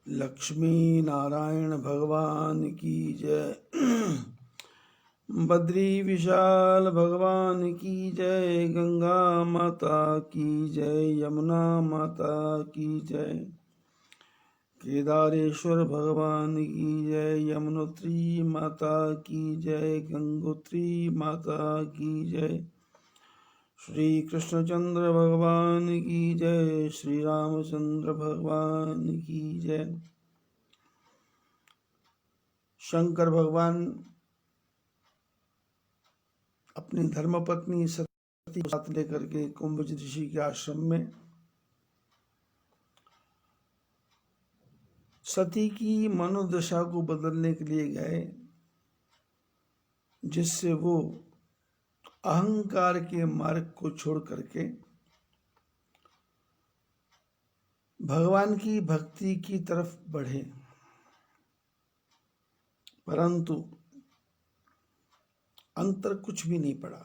लक्ष्मी नारायण भगवान की जय। बद्री विशाल भगवान की जय। गंगा माता की जय। यमुना माता की जय। केदारेश्वर भगवान की जय। यमुनोत्री माता की जय। गंगोत्री माता की जय। श्री कृष्णचंद्र भगवान की जय। श्री रामचंद्र भगवान की जय। शंकर भगवान अपनी धर्मपत्नी सती को साथ लेकर के कुंभज ऋषि के आश्रम में सती की मनोदशा को बदलने के लिए गए, जिससे वो अहंकार के मार्ग को छोड़ करके भगवान की भक्ति की तरफ बढ़े। परंतु अंतर कुछ भी नहीं पड़ा।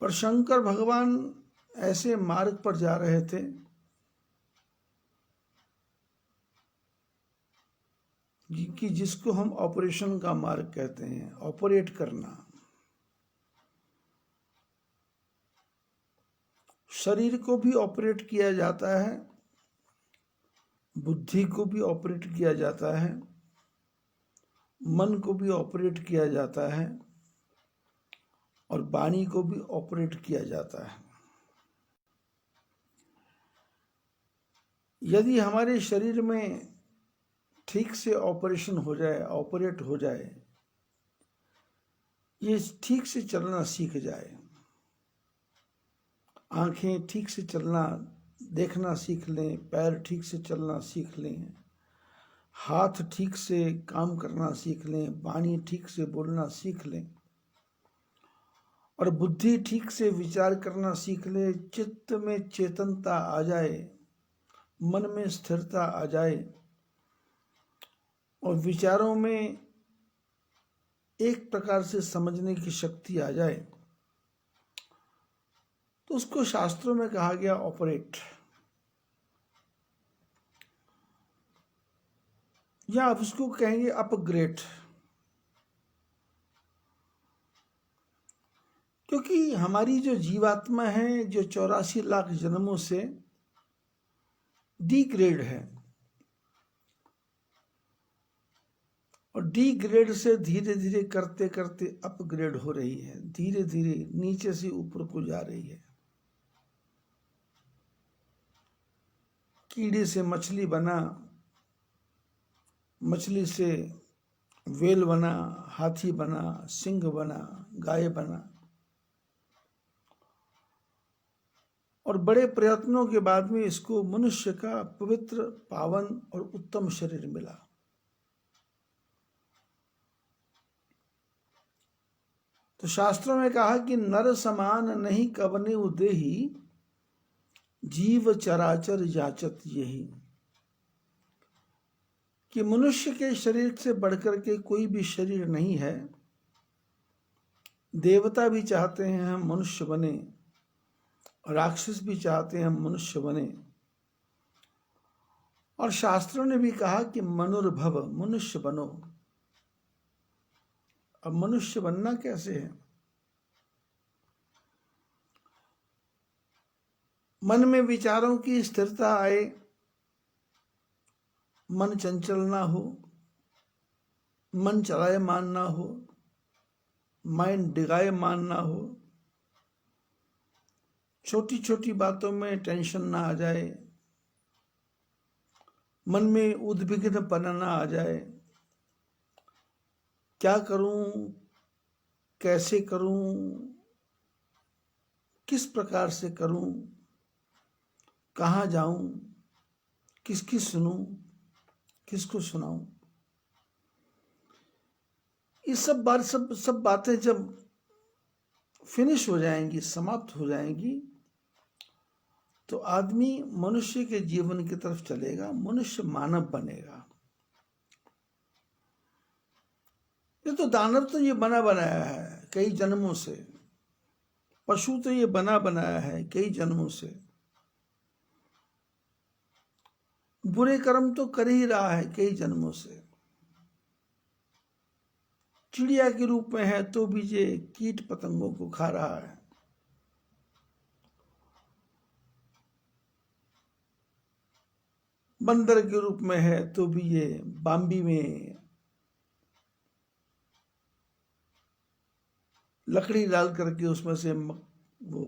पर शंकर भगवान ऐसे मार्ग पर जा रहे थे कि जिसको हम ऑपरेशन का मार्ग कहते हैं, ऑपरेट करना। शरीर को भी ऑपरेट किया जाता है, बुद्धि को भी ऑपरेट किया जाता है, मन को भी ऑपरेट किया जाता है और वाणी को भी ऑपरेट किया जाता है। यदि हमारे शरीर में ठीक से ऑपरेशन हो जाए, ऑपरेट हो जाए, ये ठीक से चलना सीख जाए, आंखें ठीक से चलना देखना सीख लें, पैर ठीक से चलना सीख लें, हाथ ठीक से काम करना सीख लें, वाणी ठीक से बोलना सीख लें और बुद्धि ठीक से विचार करना सीख ले, चित्त में चेतनता आ जाए, मन में स्थिरता आ जाए और विचारों में एक प्रकार से समझने की शक्ति आ जाए, तो उसको शास्त्रों में कहा गया ऑपरेट, या आप उसको कहेंगे अपग्रेड। क्योंकि हमारी जो जीवात्मा है, जो 84 लाख जन्मों से डिग्रेड है और डिग्रेड से धीरे धीरे करते करते अपग्रेड हो रही है, धीरे धीरे नीचे से ऊपर को जा रही है। कीड़े से मछली बना, मछली से व्हेल बना, हाथी बना, सिंह बना, गाय बना और बड़े प्रयत्नों के बाद में इसको मनुष्य का पवित्र, पावन और उत्तम शरीर मिला। तो शास्त्रों में कहा कि नर समान नहीं कवने उदेही, जीव चराचर याचत यही। कि मनुष्य के शरीर से बढ़कर के कोई भी शरीर नहीं है। देवता भी चाहते हैं हम मनुष्य बने, राक्षस भी चाहते हैं हम मनुष्य बने, और शास्त्रों ने भी कहा कि मनुर्भव, मनुष्य बनो। अब मनुष्य बनना कैसे है? मन में विचारों की स्थिरता आए, मन चंचल ना हो, मन चलायमान ना हो, माइंड डिगायमान ना हो, छोटी छोटी बातों में टेंशन ना आ जाए, मन में उद्विग्नपना ना आ जाए, क्या करूं, कैसे करूं, किस प्रकार से करूं, कहाँ जाऊं, किसकी सुनूं, किसको सुनाऊं। ये सब बातें जब फिनिश हो जाएंगी, समाप्त हो जाएंगी, तो आदमी मनुष्य के जीवन की तरफ चलेगा, मनुष्य मानव बनेगा। ये तो दानव तो ये बना बनाया है कई जन्मों से, पशु तो ये बना बनाया है कई जन्मों से, बुरे कर्म तो कर ही रहा है कई जन्मों से। चिड़िया के रूप में है तो भी ये कीट पतंगों को खा रहा है। बंदर के रूप में है तो भी ये बाम्बी में लकड़ी डाल करके उसमें से वो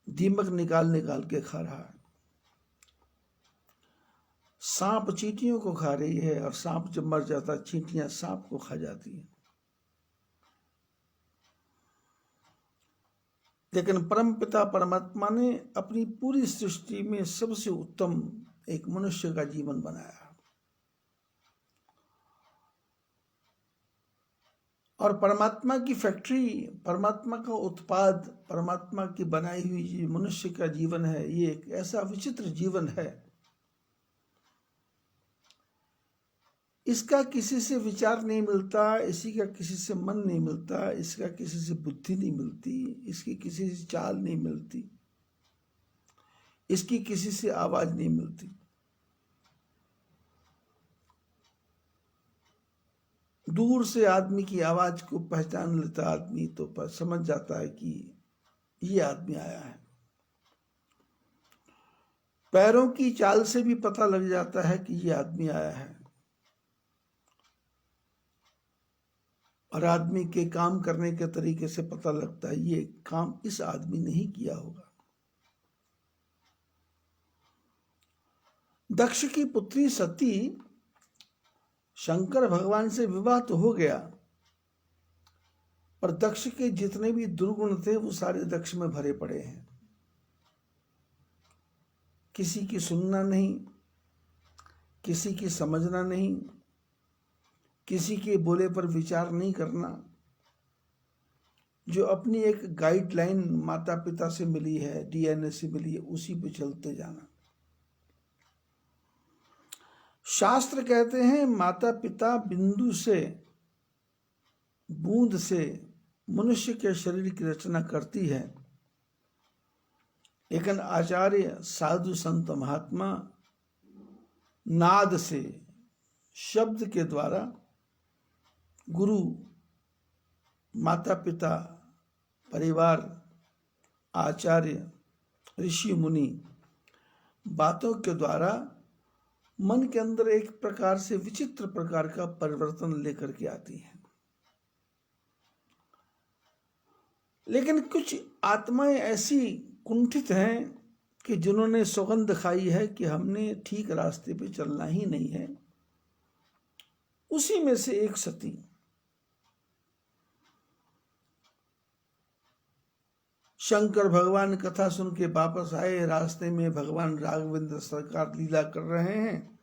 दीमक निकाल निकाल के खा रहा है। सांप चींटियों को खा रही है, और सांप जब मर जाता है चींटियां सांप को खा जाती हैं। लेकिन परमपिता परमात्मा ने अपनी पूरी सृष्टि में सबसे उत्तम एक मनुष्य का जीवन बनाया, और परमात्मा की फैक्ट्री, परमात्मा का उत्पाद, परमात्मा की बनाई हुई जो मनुष्य का जीवन है, ये एक ऐसा विचित्र जीवन है, इसका किसी से विचार नहीं मिलता, इसी का किसी से मन नहीं मिलता, इसका किसी से बुद्धि नहीं मिलती, इसकी किसी से चाल नहीं मिलती, इसकी किसी से आवाज नहीं मिलती। दूर से आदमी की आवाज को पहचान लेता आदमी तो समझ जाता है कि ये आदमी आया है। पैरों की चाल से भी पता लग जाता है कि ये आदमी आया है, और आदमी के काम करने के तरीके से पता लगता है ये काम इस आदमी ने ही किया होगा। दक्ष की पुत्री सती, शंकर भगवान से विवाह तो हो गया, पर दक्ष के जितने भी दुर्गुण थे वो सारे दक्ष में भरे पड़े हैं। किसी की सुनना नहीं, किसी की समझना नहीं, किसी के बोले पर विचार नहीं करना, जो अपनी एक गाइडलाइन माता पिता से मिली है, डीएनए से मिली है, उसी पे चलते जाना। शास्त्र कहते हैं माता पिता बिंदु से, बूंद से मनुष्य के शरीर की रचना करती है, लेकिन आचार्य साधु संत महात्मा नाद से, शब्द के द्वारा, गुरु, माता पिता, परिवार, आचार्य, ऋषि मुनि, बातों के द्वारा मन के अंदर एक प्रकार से विचित्र प्रकार का परिवर्तन लेकर के आती है। लेकिन कुछ आत्माएं ऐसी कुंठित हैं कि जिन्होंने सौगंध खाई है कि हमने ठीक रास्ते पे चलना ही नहीं है। उसी में से एक सती, शंकर भगवान कथा सुन के वापस आए, रास्ते में भगवान राघवेंद्र सरकार लीला कर रहे हैं,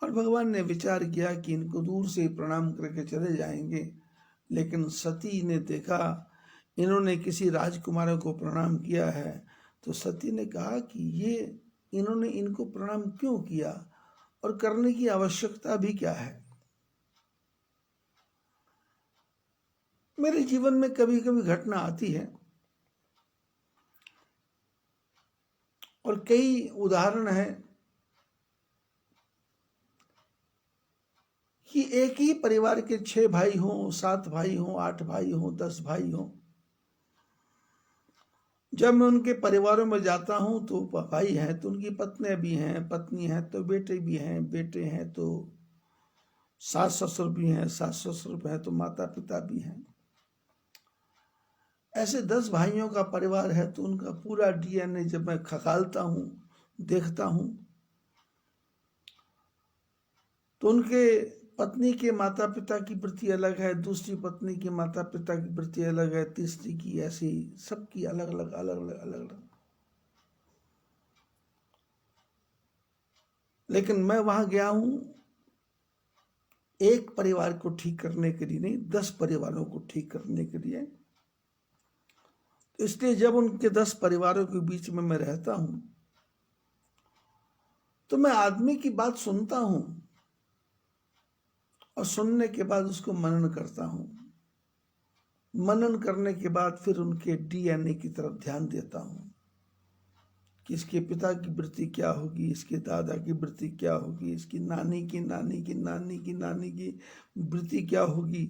और भगवान ने विचार किया कि इनको दूर से प्रणाम करके चले जाएंगे। लेकिन सती ने देखा इन्होंने किसी राजकुमार को प्रणाम किया है, तो सती ने कहा कि ये इन्होंने इनको प्रणाम क्यों किया, और करने की आवश्यकता भी क्या है। मेरे जीवन में कभी कभी घटना आती है, और कई उदाहरण हैं कि एक ही परिवार के 6 भाई हों, 7 भाई हों, 8 भाई हों, 10 भाई हों, जब मैं उनके परिवारों में जाता हूं तो भाई हैं तो उनकी पत्नियां भी हैं, पत्नी हैं तो बेटे भी हैं, बेटे हैं तो सास ससुर भी हैं, सास ससुर भी हैं तो माता पिता भी हैं। ऐसे 10 भाइयों का परिवार है तो उनका पूरा डीएनए जब मैं खंगालता हूं, देखता हूं, तो उनके पत्नी के माता पिता की वृत्ति अलग है, दूसरी पत्नी के माता पिता की वृत्ति अलग है, तीसरी की, ऐसी सबकी अलग अलग अलग अलग अलग अलग। लेकिन मैं वहां गया हूं एक परिवार को ठीक करने के लिए नहीं, 10 परिवारों को ठीक करने के लिए। इसलिए जब उनके 10 परिवारों के बीच में मैं रहता हूं तो मैं आदमी की बात सुनता हूं, और सुनने के बाद उसको मनन करता हूं। मनन करने के बाद फिर उनके डीएनए की तरफ ध्यान देता हूँ कि इसके पिता की वृत्ति क्या होगी, इसके दादा की वृत्ति क्या होगी, इसकी नानी की नानी की नानी की नानी की वृत्ति क्या होगी।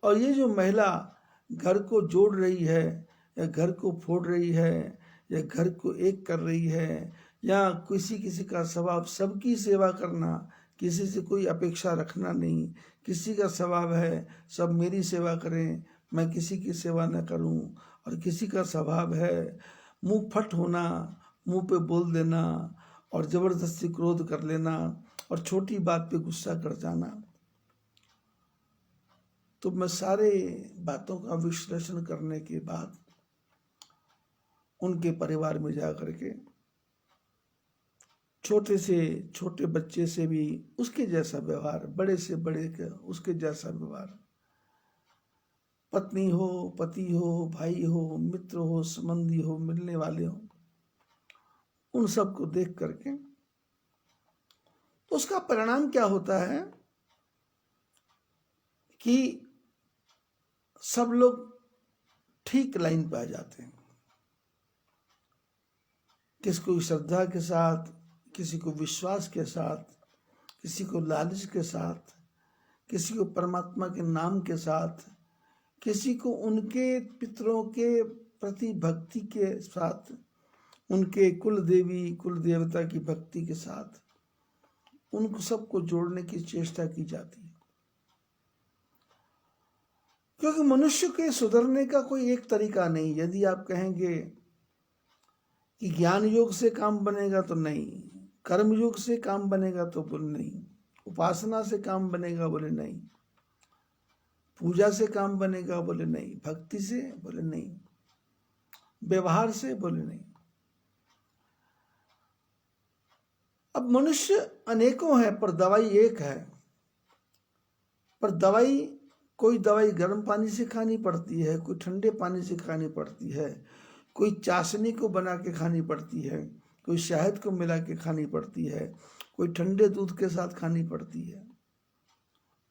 और ये जो महिला घर को जोड़ रही है या घर को फोड़ रही है या घर को एक कर रही है या किसी किसी का स्वभाव सबकी सेवा करना, किसी से कोई अपेक्षा रखना नहीं, किसी का स्वभाव है सब मेरी सेवा करें, मैं किसी की सेवा न करूं, और किसी का स्वभाव है मुंह फट होना, मुंह पे बोल देना और जबरदस्ती क्रोध कर लेना और छोटी बात पे गुस्सा कर जाना। तो मैं सारे बातों का विश्लेषण करने के बाद उनके परिवार में जा करके छोटे से छोटे बच्चे से भी उसके जैसा व्यवहार, बड़े से बड़े का उसके जैसा व्यवहार, पत्नी हो, पति हो, भाई हो, मित्र हो, संबंधी हो, मिलने वाले हो, उन सब को देख करके तो उसका परिणाम क्या होता है कि सब लोग ठीक लाइन पे आ जाते हैं। किसी को श्रद्धा के साथ, किसी को विश्वास के साथ, किसी को लालच के साथ, किसी को परमात्मा के नाम के साथ, किसी को उनके पितरों के प्रति भक्ति के साथ, उनके कुल देवी कुल देवता की भक्ति के साथ, उनको सबको जोड़ने की चेष्टा की जाती है। क्योंकि मनुष्य के सुधरने का कोई एक तरीका नहीं। यदि आप कहेंगे कि ज्ञान योग से काम बनेगा तो नहीं, कर्म योग से काम बनेगा तो बोले नहीं, उपासना से काम बनेगा बोले नहीं, पूजा से काम बनेगा बोले नहीं, भक्ति से बोले नहीं, व्यवहार से बोले नहीं। अब मनुष्य अनेकों है पर दवाई एक है। पर दवाई, कोई दवाई गर्म पानी से खानी पड़ती है, कोई ठंडे पानी से खानी पड़ती है, कोई चाशनी को बना के खानी पड़ती है, कोई शहद को मिला के खानी पड़ती है, कोई ठंडे दूध के साथ खानी पड़ती है।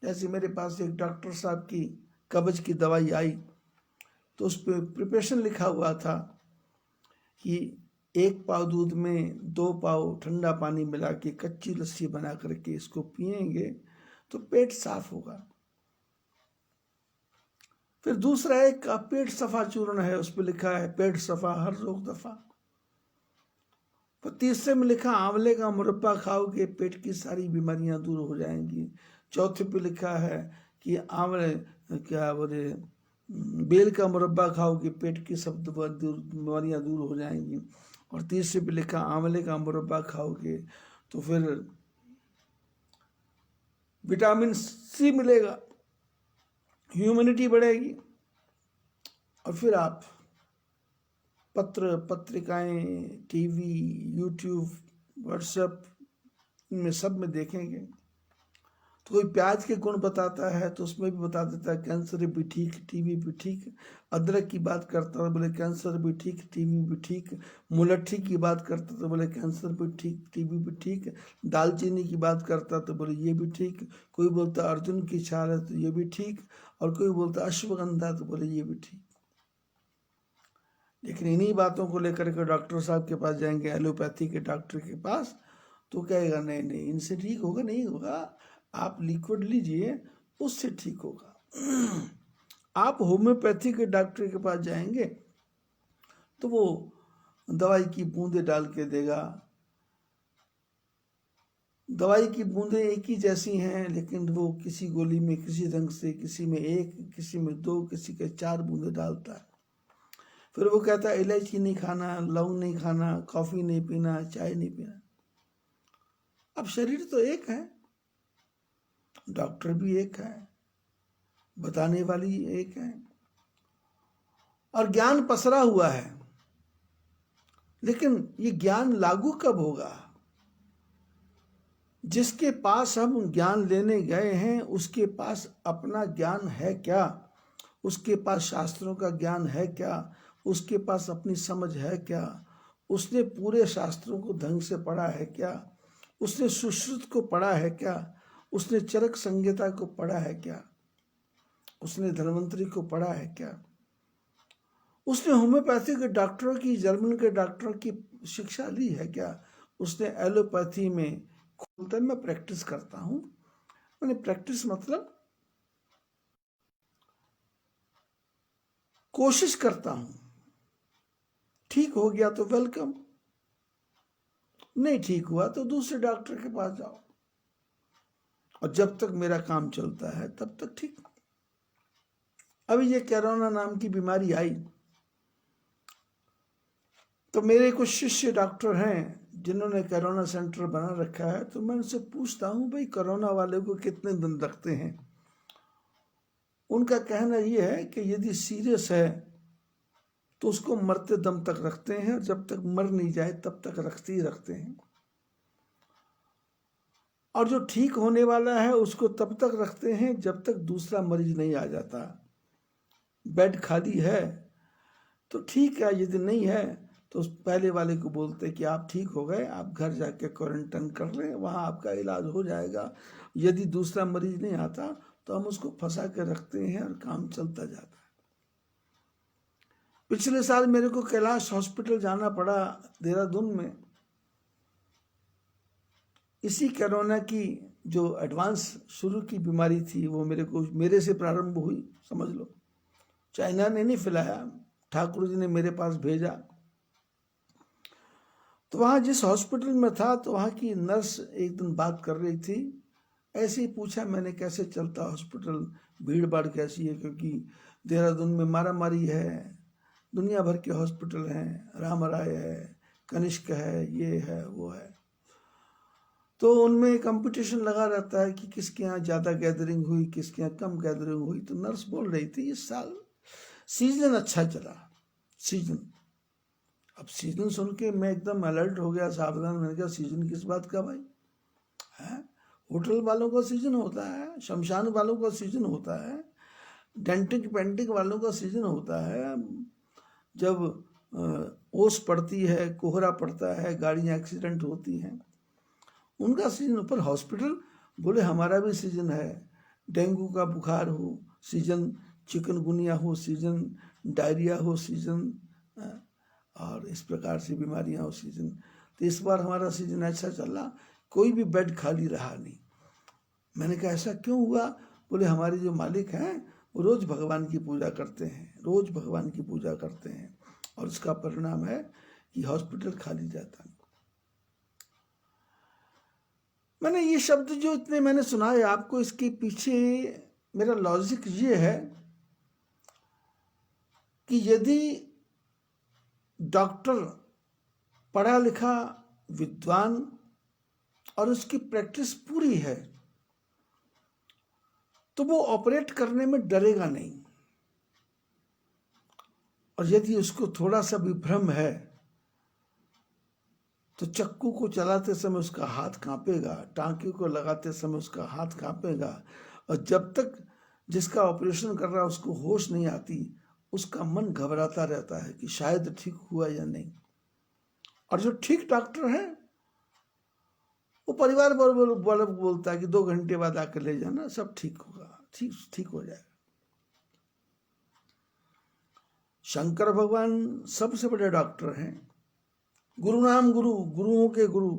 जैसे मेरे पास एक डॉक्टर साहब की कब्ज की दवाई आई तो उस पर प्रिपरेशन लिखा हुआ था कि 1 पाव दूध में 2 पाव ठंडा पानी मिला के कच्ची लस्सी बना करके इसको पिएंगे तो पेट साफ होगा। फिर दूसरा एक का पेट सफा चूर्ण है, उस पर लिखा है पेट सफा हर रोग दफा। फिर तीसरे में लिखा आंवले का मुरब्बा खाओगे पेट की सारी बीमारियां दूर हो जाएंगी। चौथे पे लिखा है कि आंवले क्या बोले बेल का मुरब्बा खाओगे पेट की सब बीमारियां दूर हो जाएंगी। और तीसरे पे लिखा आंवले का मुरब्बा खाओगे तो फिर विटामिन सी मिलेगा, ह्यूमैनिटी बढ़ेगी। और फिर आप पत्र पत्रिकाएं, टीवी, यूट्यूब, व्हाट्सएप में सब में देखेंगे तो कोई प्याज के गुण बताता है तो उसमें भी बता देता है कैंसर भी ठीक, टीबी भी ठीक। अदरक की बात करता है बोले कैंसर भी ठीक, टीबी भी ठीक। मुलट्ठी की बात करता तो बोले कैंसर भी ठीक, टीबी भी ठीक। दालचीनी की बात करता तो बोले ये भी ठीक। कोई बोलता अर्जुन की छाल है तो ये भी ठीक, और कोई बोलता अश्वगंधा तो बोले ये भी ठीक। लेकिन इन्हीं बातों को लेकर के डॉक्टर साहब के पास जाएंगे, एलोपैथी के डॉक्टर के पास, तो कहेगा नहीं नहीं इनसे ठीक होगा, नहीं होगा, आप लिक्विड लीजिए उससे ठीक होगा। आप होम्योपैथी के डॉक्टर के पास जाएंगे तो वो दवाई की बूंदें डाल के देगा। दवाई की बूंदें एक ही जैसी हैं लेकिन वो किसी गोली में किसी ढंग से, किसी में 1, किसी में 2, किसी के 4 बूंदें डालता है। फिर वो कहता है इलायची नहीं खाना, लौंग नहीं खाना, कॉफी नहीं पीना, चाय नहीं पीना। अब शरीर तो एक है, डॉक्टर भी एक है, बताने वाली एक है, और ज्ञान पसरा हुआ है। लेकिन ये ज्ञान लागू कब होगा? जिसके पास हम ज्ञान लेने गए हैं उसके पास अपना ज्ञान है क्या? उसके पास शास्त्रों का ज्ञान है क्या? उसके पास अपनी समझ है क्या? उसने पूरे शास्त्रों को ढंग से पढ़ा है क्या? उसने सुश्रुत को पढ़ा है क्या? उसने चरक संहिता को पढ़ा है क्या? उसने धन्वंतरी को पढ़ा है क्या? उसने होम्योपैथी के डॉक्टरों की, जर्मन के डॉक्टरों की शिक्षा ली है क्या? उसने एलोपैथी में खोलता, मैं प्रैक्टिस करता हूँ। मैंने प्रैक्टिस मतलब कोशिश करता हूँ, ठीक हो गया तो वेलकम, नहीं ठीक हुआ तो दूसरे डॉक्टर के पास जाओ, और जब तक मेरा काम चलता है तब तक ठीक। अभी ये कोरोना नाम की बीमारी आई तो मेरे कुछ शिष्य डॉक्टर हैं जिन्होंने कोरोना सेंटर बना रखा है, तो मैं उनसे पूछता हूँ भाई कोरोना वाले को कितने दिन रखते हैं? उनका कहना यह है कि यदि सीरियस है तो उसको मरते दम तक रखते हैं, और जब तक मर नहीं जाए तब तक रखते ही रखते हैं, और जो ठीक होने वाला है उसको तब तक रखते हैं जब तक दूसरा मरीज नहीं आ जाता। बेड खाली है तो ठीक है, यदि नहीं है तो उस पहले वाले को बोलते कि आप ठीक हो गए, आप घर जाके क्वारंटाइन कर लें, वहाँ आपका इलाज हो जाएगा। यदि दूसरा मरीज नहीं आता तो हम उसको फंसा के रखते हैं और काम चलता जाता है। पिछले साल मेरे को कैलाश हॉस्पिटल जाना पड़ा देहरादून में, इसी कोरोना की जो एडवांस शुरू की बीमारी थी वो मेरे से प्रारंभ हुई, समझ लो। चाइना ने नहीं फैलाया, ठाकुर जी ने मेरे पास भेजा। तो वहाँ जिस हॉस्पिटल में था तो वहाँ की नर्स एक दिन बात कर रही थी, ऐसे ही पूछा मैंने कैसे चलता हॉस्पिटल, भीड़ भाड़ कैसी है, क्योंकि देहरादून में मारा मारी है, दुनिया भर के हॉस्पिटल हैं, राम राय है, कनिष्क है, ये है वो है, तो उनमें कंपटीशन लगा रहता है कि किसके यहाँ ज़्यादा गैदरिंग हुई, किसके यहाँ कम गैदरिंग हुई। तो नर्स बोल रही थी इस साल सीजन अच्छा चला, सीजन। अब सीजन सुन के मैं एकदम अलर्ट हो गया, सावधान। मैंने कहा सीजन किस बात का भाई है? होटल वालों का सीजन होता है, शमशान वालों का सीजन होता है, डेंटिक पेंटिक वालों का सीजन होता है। जब ओस पड़ती है, कोहरा पड़ता है, गाड़ियाँ एक्सीडेंट होती हैं, उनका सीजन। पर हॉस्पिटल बोले हमारा भी सीजन है, डेंगू का बुखार हो सीजन, चिकनगुनिया हो सीजन, डायरिया हो सीजन, और इस प्रकार से बीमारियां हो सीजन। तो इस बार हमारा सीजन अच्छा चला, कोई भी बेड खाली रहा नहीं। मैंने कहा ऐसा क्यों हुआ? बोले हमारे जो मालिक हैं वो रोज भगवान की पूजा करते हैं, रोज भगवान की पूजा करते हैं, और इसका परिणाम है कि हॉस्पिटल खाली जाता है। मैंने ये शब्द जो इतने मैंने सुनाए आपको, इसके पीछे मेरा लॉजिक ये है कि यदि डॉक्टर पढ़ा लिखा, विद्वान और उसकी प्रैक्टिस पूरी है तो वो ऑपरेट करने में डरेगा नहीं, और यदि उसको थोड़ा सा भी भ्रम है तो चक्कू को चलाते समय उसका हाथ कांपेगा, टांके को लगाते समय उसका हाथ कांपेगा, और जब तक जिसका ऑपरेशन कर रहा है उसको होश नहीं आती, उसका मन घबराता रहता है कि शायद ठीक हुआ या नहीं। और जो ठीक डॉक्टर है वो परिवार वालों को बोलता है कि 2 घंटे बाद आकर ले जाना, सब ठीक होगा, ठीक हो जाएगा। शंकर भगवान सबसे बड़े डॉक्टर हैं, गुरु नाम गुरु, गुरुओं के गुरु।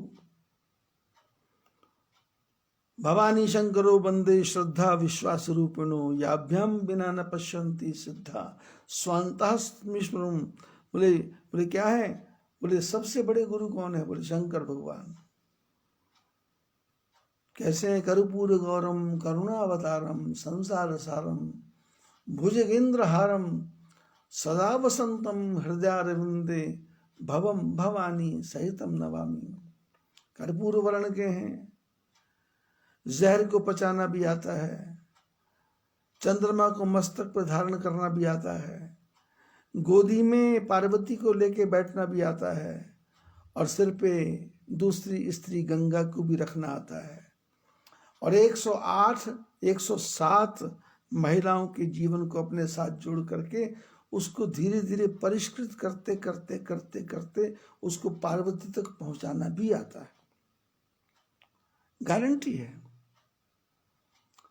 भवानी शंकरो वंदे श्रद्धा विश्वास रूपिणो, याभ्याम बिना न पश्यन्ति सिद्धा स्वांतः स्मृम। बोले बोले क्या है? बोले सबसे बड़े गुरु कौन है? बोले शंकर भगवान। कैसे हैं? कर्पूर गौरम करुणावतारम संसार सारम भुजगेंद्र हारम सदा वसंतम हृदयारविंदे भवम भवानी सहितम नवामी। कर्पूर वर्ण के हैं, जहर को पचाना भी आता है, चंद्रमा को मस्तक पर धारण करना भी आता है, गोदी में पार्वती को लेके बैठना भी आता है, और सिर पे दूसरी स्त्री गंगा को भी रखना आता है, और 108 107 महिलाओं के जीवन को अपने साथ जोड़ करके उसको धीरे धीरे परिष्कृत करते करते करते करते उसको पार्वती तक पहुंचाना भी आता है। गारंटी है।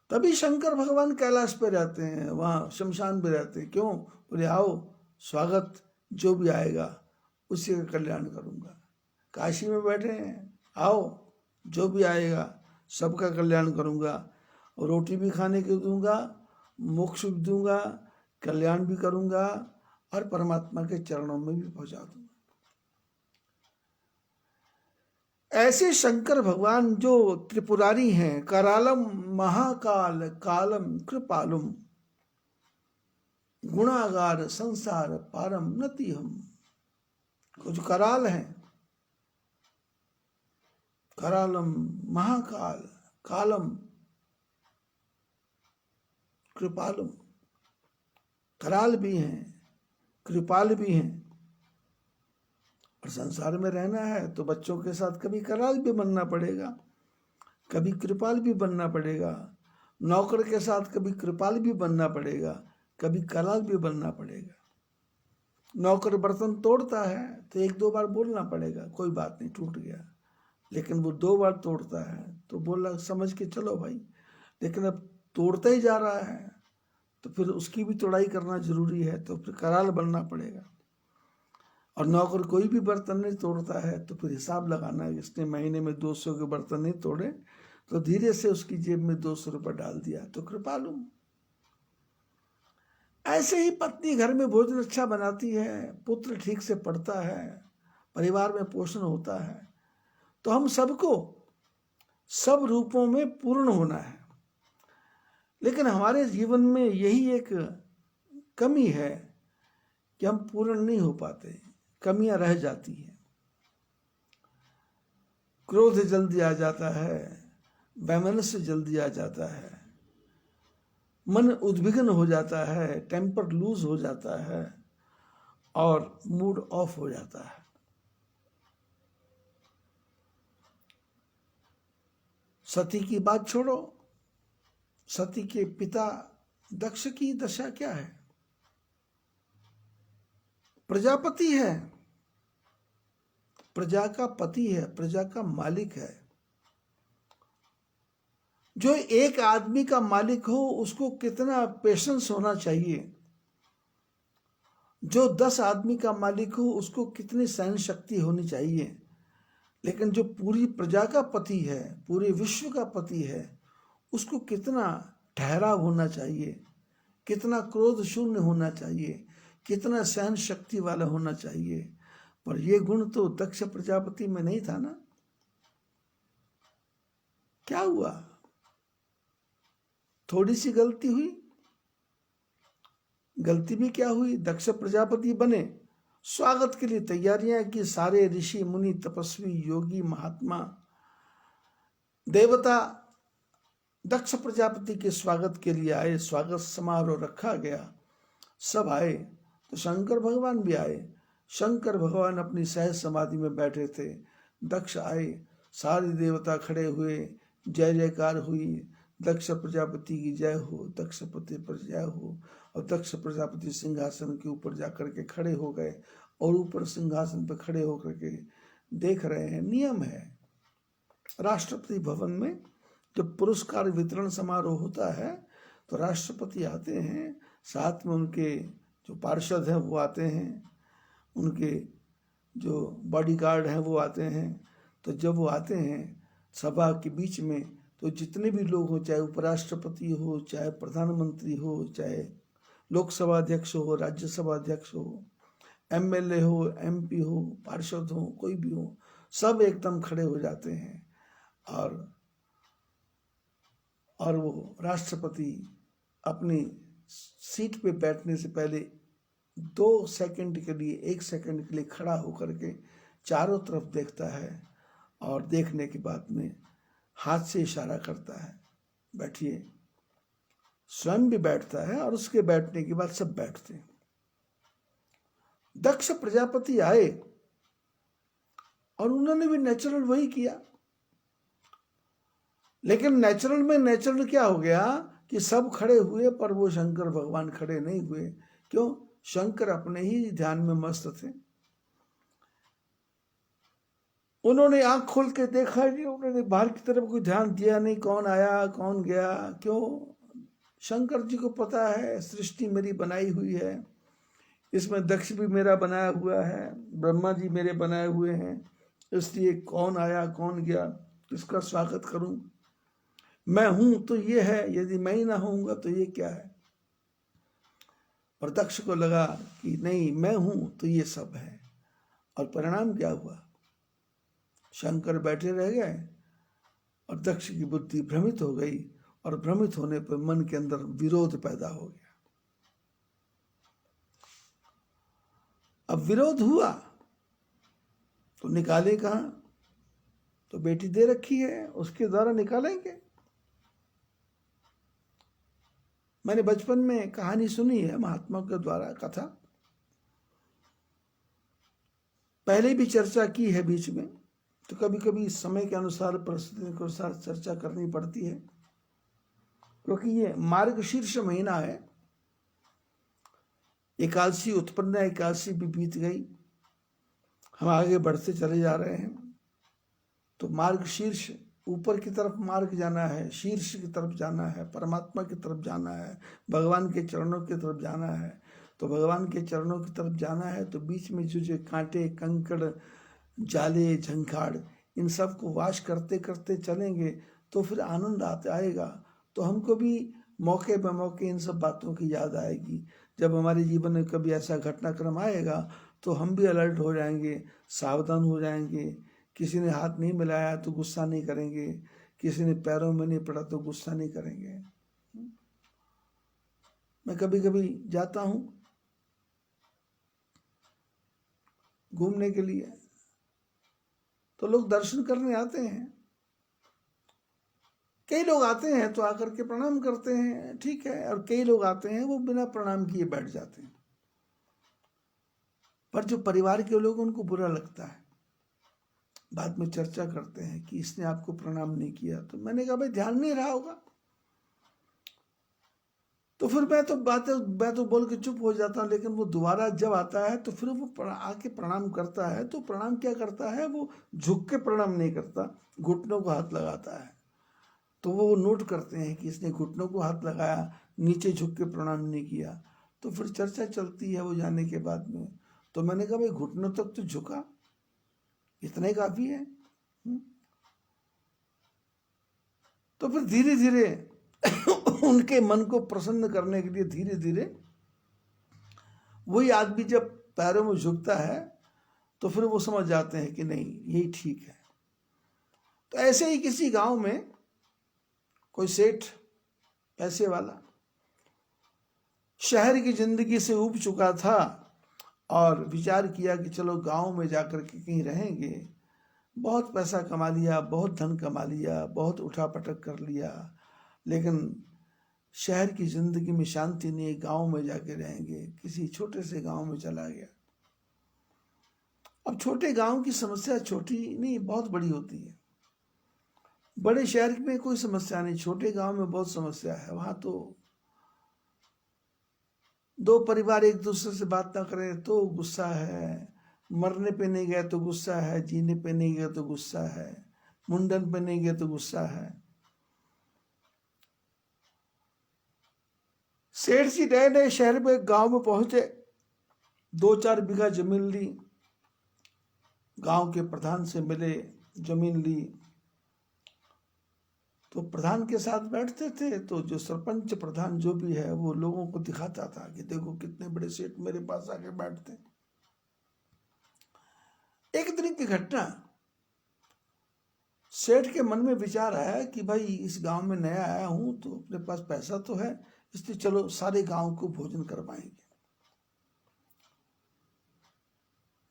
तभी शंकर भगवान कैलाश पे रहते हैं, वहां शमशान पे रहते हैं। क्यों? बोले आओ स्वागत जो भी आएगा उसी का कल्याण करूँगा। काशी में बैठे हैं, आओ, जो भी आएगा सबका कल्याण करूँगा, रोटी भी खाने को दूंगा, मोक्ष भी दूंगा, कल्याण भी करूँगा और परमात्मा के चरणों में भी पहुँचा दूंगा। ऐसे शंकर भगवान जो त्रिपुरारी हैं, करालम महाकाल कालम कृपालुम गुणागार संसार पारम नति हम, कुछ कराल हैं, करालम महाकाल कालम कृपालुम, कराल भी हैं, कृपाल भी हैं। और संसार में रहना है तो बच्चों के साथ कभी कराल भी बनना पड़ेगा, कभी कृपाल भी बनना पड़ेगा, नौकर के साथ कभी कृपाल भी बनना पड़ेगा, कभी कराल भी बनना पड़ेगा। नौकर बर्तन तोड़ता है तो 1-2 बार बोलना पड़ेगा, कोई बात नहीं टूट गया, लेकिन वो 2 बार तोड़ता है तो बोला समझ के चलो भाई, लेकिन अब तोड़ता ही जा रहा है तो फिर उसकी भी तोड़ाई करना जरूरी है, तो फिर कराल बनना पड़ेगा। और नौकर कोई भी बर्तन नहीं तोड़ता है तो फिर हिसाब लगाना है, इसने महीने में 200 के बर्तन नहीं तोड़े तो धीरे से उसकी जेब में 200 रुपये डाल दिया तो कृपालु। ऐसे ही पत्नी घर में भोजन अच्छा बनाती है, पुत्र ठीक से पढ़ता है, परिवार में पोषण होता है, तो हम सबको सब रूपों में पूर्ण होना है। लेकिन हमारे जीवन में यही एक कमी है कि हम पूर्ण नहीं हो पाते, कमियां रह जाती हैं। क्रोध जल्दी आ जाता है, वैमनस्य जल्दी आ जाता है, मन उद्विग्न हो जाता है, टेम्पर लूज हो जाता है और मूड ऑफ हो जाता है। सती की बात छोड़ो, सती के पिता दक्ष की दशा क्या है? प्रजापति है, प्रजा का पति है, प्रजा का मालिक है। जो एक आदमी का मालिक हो उसको कितना पेशेंस होना चाहिए, जो 10 आदमी का मालिक हो उसको कितनी सहन शक्ति होनी चाहिए, लेकिन जो पूरी प्रजा का पति है, पूरे विश्व का पति है, उसको कितना ठहराव होना चाहिए, कितना क्रोध शून्य होना चाहिए, कितना सहन शक्ति वाला होना चाहिए। पर यह गुण तो दक्ष प्रजापति में नहीं था ना। क्या हुआ? थोड़ी सी गलती हुई, गलती भी क्या हुई, दक्ष प्रजापति बने, स्वागत के लिए तैयारियां की, सारे ऋषि मुनि तपस्वी योगी महात्मा देवता दक्ष प्रजापति के स्वागत के लिए आए, स्वागत समारोह रखा गया, सब आए, तो शंकर भगवान भी आए। शंकर भगवान अपनी सहज समाधि में बैठे थे, दक्ष आए, सारे देवता खड़े हुए, जय जयकार हुई, दक्ष प्रजापति की जय हो, दक्ष पति पर जय हो। और दक्ष प्रजापति सिंहासन के ऊपर जाकर के खड़े हो गए और ऊपर सिंहासन पर खड़े होकर के देख रहे हैं। नियम है राष्ट्रपति भवन में जब पुरस्कार वितरण समारोह होता है तो राष्ट्रपति आते हैं, साथ में उनके जो पार्षद हैं वो आते हैं, उनके जो बॉडीगार्ड हैं वो आते हैं। तो जब वो आते हैं सभा के बीच में, तो जितने भी लोग हो, चाहे उपराष्ट्रपति हो, चाहे प्रधानमंत्री हो, चाहे लोकसभा अध्यक्ष हो, राज्यसभा अध्यक्ष हो, एमएलए हो, एमपी हो, पार्षद हो, कोई भी हो, सब एकदम खड़े हो जाते हैं। और वो राष्ट्रपति अपनी सीट पे बैठने से पहले 2 सेकंड के लिए, 1 सेकंड के लिए खड़ा होकर के चारों तरफ देखता है और देखने के बाद में हाथ से इशारा करता है, बैठिए। स्वयं भी बैठता है और उसके बैठने के बाद सब बैठते हैं। दक्ष प्रजापति आए और उन्होंने भी नेचुरल वही किया, लेकिन नेचुरल में नेचुरल क्या हो गया कि सब खड़े हुए पर वो शंकर भगवान खड़े नहीं हुए। क्यों? शंकर अपने ही ध्यान में मस्त थे। उन्होंने आंख खोल के देखा नहीं, उन्होंने बाहर की तरफ कोई ध्यान दिया नहीं, कौन आया कौन गया। क्यों? शंकर जी को पता है सृष्टि मेरी बनाई हुई है, इसमें दक्ष भी मेरा बनाया हुआ है, ब्रह्मा जी मेरे बनाए हुए हैं, इसलिए कौन आया कौन गया किसका स्वागत करूं। मैं हूं तो ये है, यदि मैं ही ना होऊंगा तो ये क्या है। और दक्ष को लगा कि नहीं, मैं हूं तो ये सब है। और परिणाम क्या हुआ, शंकर बैठे रह गए और दक्ष की बुद्धि भ्रमित हो गई, और भ्रमित होने पर मन के अंदर विरोध पैदा हो गया। अब विरोध हुआ तो निकाले कहां, तो बेटी दे रखी है, उसके द्वारा निकालेंगे। मैंने बचपन में कहानी सुनी है महात्मा के द्वारा कथा, पहले भी चर्चा की है बीच में, तो कभी कभी समय के अनुसार परिस्थिति के अनुसार चर्चा करनी पड़ती है, क्योंकि ये मार्गशीर्ष महीना है। एकादशी उत्पन्न, एकादशी भी बीत गई, हम आगे बढ़ते चले जा रहे हैं। तो मार्गशीर्ष, ऊपर की तरफ मार्ग जाना है, शीर्ष की तरफ जाना है, परमात्मा की तरफ जाना है, भगवान के चरणों की तरफ जाना है। तो भगवान के चरणों की तरफ जाना है तो बीच में जो कांटे कंकड़ जाले झंखाड़, इन सब को वाश करते करते चलेंगे तो फिर आनंद आएगा। तो हमको भी मौके ब मौके इन सब बातों की याद आएगी। जब हमारे जीवन में कभी ऐसा घटनाक्रम आएगा तो हम भी अलर्ट हो जाएंगे, सावधान हो जाएंगे। किसी ने हाथ नहीं मिलाया तो गुस्सा नहीं करेंगे, किसी ने पैरों में नहीं पड़ा तो गुस्सा नहीं करेंगे। मैं कभी कभी जाता हूं घूमने के लिए, तो लोग दर्शन करने आते हैं, कई लोग आते हैं तो आकर के प्रणाम करते हैं, ठीक है, और कई लोग आते हैं वो बिना प्रणाम किए बैठ जाते हैं। पर जो परिवार के लोग, उनको बुरा लगता है, बाद में चर्चा करते हैं कि इसने आपको प्रणाम नहीं किया। तो मैंने कहा भाई ध्यान नहीं रहा होगा। तो फिर मैं तो बोल के चुप हो जाता हूँ, लेकिन वो दोबारा जब आता है तो फिर वो आके प्रणाम करता है। तो प्रणाम क्या करता है, वो झुक के प्रणाम नहीं करता, घुटनों को हाथ लगाता है। तो वो नोट करते हैं कि इसने घुटनों को हाथ लगाया, नीचे झुक के प्रणाम नहीं किया। तो फिर चर्चा चलती है वो जाने के बाद में। तो मैंने कहा भाई घुटनों तक तो झुका, इतना ही काफी है। तो फिर धीरे धीरे उनके मन को प्रसन्न करने के लिए धीरे धीरे वही आदमी जब पैरों में झुकता है तो फिर वो समझ जाते हैं कि नहीं यही ठीक है। तो ऐसे ही किसी गांव में कोई सेठ, पैसे वाला, शहर की जिंदगी से ऊब चुका था और विचार किया कि चलो गांव में जाकर के कहीं रहेंगे। बहुत पैसा कमा लिया, बहुत धन कमा लिया, बहुत उठापटक कर लिया, लेकिन शहर की जिंदगी में शांति नहीं, गांव में जाके रहेंगे। किसी छोटे से गांव में चला गया। अब छोटे गांव की समस्या छोटी नहीं, बहुत बड़ी होती है। बड़े शहर में कोई समस्या नहीं, छोटे गांव में बहुत समस्या है। वहां तो दो परिवार एक दूसरे से बात ना करें तो गुस्सा है, मरने पे नहीं गए तो गुस्सा है, जीने पे नहीं गए तो गुस्सा है, मुंडन पे नहीं गए तो गुस्सा है। सेठ जी नए नए शहर में गांव में पहुंचे, 2-4 बीघा जमीन ली, गांव के प्रधान से मिले, जमीन ली। तो प्रधान के साथ बैठते थे, तो जो सरपंच प्रधान जो भी है वो लोगों को दिखाता था कि देखो कितने बड़े सेठ मेरे पास आके बैठते। एक दिन की घटना, सेठ के मन में विचार आया कि भाई इस गांव में नया आया हूं तो अपने पास पैसा तो है, इसलिए चलो सारे गांव को भोजन करवाएंगे।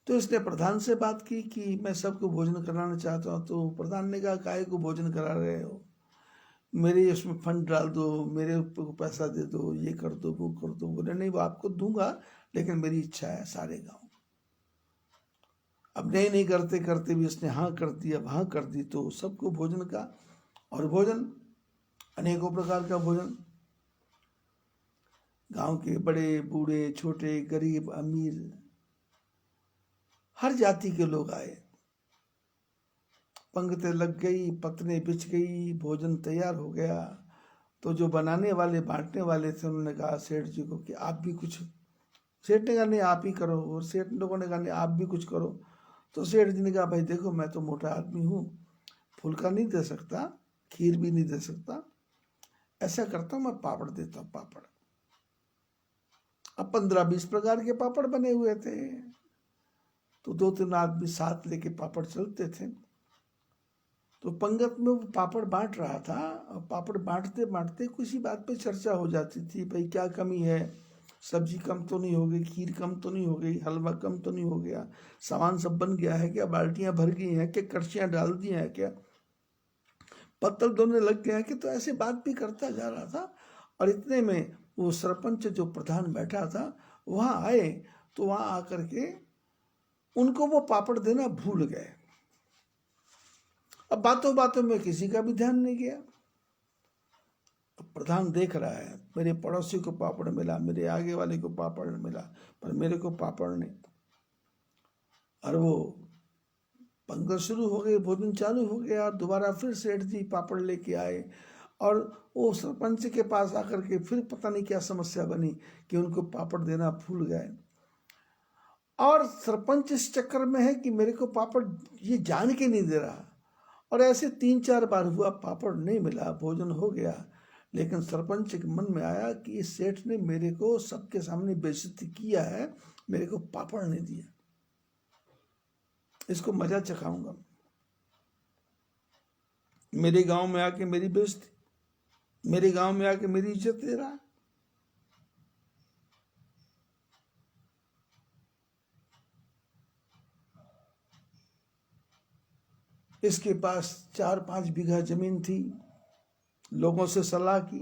तो इसने प्रधान से बात की कि मैं सबको भोजन कराना चाहता हूं। तो प्रधान ने कहा काहे को भोजन करा रहे हो, मेरे इसमें फंड डाल दो, मेरे ऊपर पैसा दे दो, ये कर दो वो कर दो। बोले नहीं वो आपको दूंगा, लेकिन मेरी इच्छा है सारे गांव। अब नहीं करते करते भी इसने हाँ कर दी। अब हाँ कर दी तो सबको भोजन का, और भोजन अनेकों प्रकार का भोजन, गांव के बड़े बूढ़े छोटे गरीब अमीर हर जाति के लोग आए। पंक्ति लग गई, पत्नी बिछ गई, भोजन तैयार हो गया। तो जो बनाने वाले बांटने वाले थे उन्होंने कहा सेठ जी को कि आप भी कुछ सेठ ने कहा नहीं आप ही करो, और सेठ लोगों ने कहा नहीं आप भी कुछ करो। तो सेठ जी ने कहा भाई देखो मैं तो मोटा आदमी हूँ, फुल्का नहीं दे सकता, खीर भी नहीं दे सकता, ऐसा करता हूँ मैं पापड़ देता हूँ, पापड़। अब 15-20 प्रकार के पापड़ बने हुए थे, तो 2-3 आदमी साथ लेके पापड़ चलते थे। तो पंगत में वो पापड़ बांट रहा था, और पापड़ बांटते बांटते किसी बात पे चर्चा हो जाती थी, भाई क्या कमी है, सब्जी कम तो नहीं हो गई, खीर कम तो नहीं हो गई, हलवा कम तो नहीं हो गया, सामान सब बन गया है क्या, बाल्टियां भर गई हैं क्या, कड़छियां डाल दी हैं क्या, पत्तल धोने लग गया है कि। तो ऐसे बात भी करता जा रहा था। और इतने में वो सरपंच जो प्रधान बैठा था वहां आए, तो वहां आकर के उनको वो पापड़ देना भूल गए। अब बातों बातों में किसी का भी ध्यान नहीं गया। अब प्रधान देख रहा है, मेरे पड़ोसी को पापड़ मिला, मेरे आगे वाले को पापड़ मिला, पर मेरे को पापड़ नहीं। और वो पंगत शुरू हो गई, भोजन चालू हो गया, दोबारा फिर सेठ जी पापड़ लेके आए, और वो सरपंच के पास आकर के फिर पता नहीं क्या समस्या बनी कि उनको पापड़ देना भूल गए। और सरपंच इस चक्कर में है कि मेरे को पापड़ ये जान के नहीं दे रहा, और ऐसे 3-4 बार हुआ, पापड़ नहीं मिला, भोजन हो गया, लेकिन सरपंच के मन में आया कि इस सेठ ने मेरे को सबके सामने बेइज्जती किया है, मेरे को पापड़ नहीं दिया, इसको मजा चखाऊंगा, मेरे गांव में आके मेरी बेइज्जती, मेरे गांव में आके मेरी इज्जत ले रहा है। इसके पास 4-5 बीघा जमीन थी। लोगों से सलाह की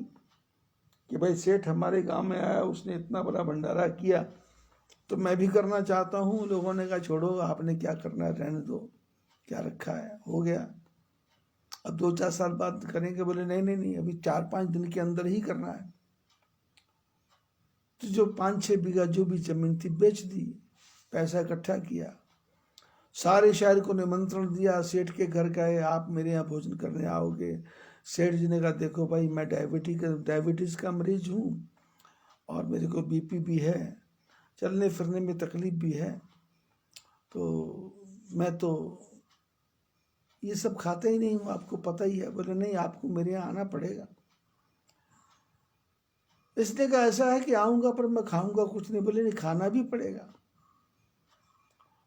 कि भाई सेठ हमारे गांव में आया, उसने इतना बड़ा भंडारा किया, तो मैं भी करना चाहता हूँ। लोगों ने कहा छोड़ो, आपने क्या करना है, रहने दो, क्या रखा है, हो गया, अब 2-4 साल बाद करेंगे। बोले नहीं नहीं नहीं, अभी 4-5 दिन के अंदर ही करना है। तो जो 5-6 बीघा जो भी जमीन थी बेच दी, पैसा इकट्ठा किया, सारे शहर को निमंत्रण दिया, सेठ के घर गए, आप मेरे यहाँ भोजन करने आओगे। सेठ जी ने कहा देखो भाई मैं डायबिटीज़ का मरीज हूँ, और मेरे को बीपी भी है, चलने फिरने में तकलीफ भी है, तो मैं तो ये सब खाता ही नहीं हूँ, आपको पता ही है। बोले नहीं आपको मेरे यहाँ आना पड़ेगा। इसने कहा ऐसा है कि आऊँगा पर मैं खाऊंगा कुछ नहीं। बोले नहीं खाना भी पड़ेगा।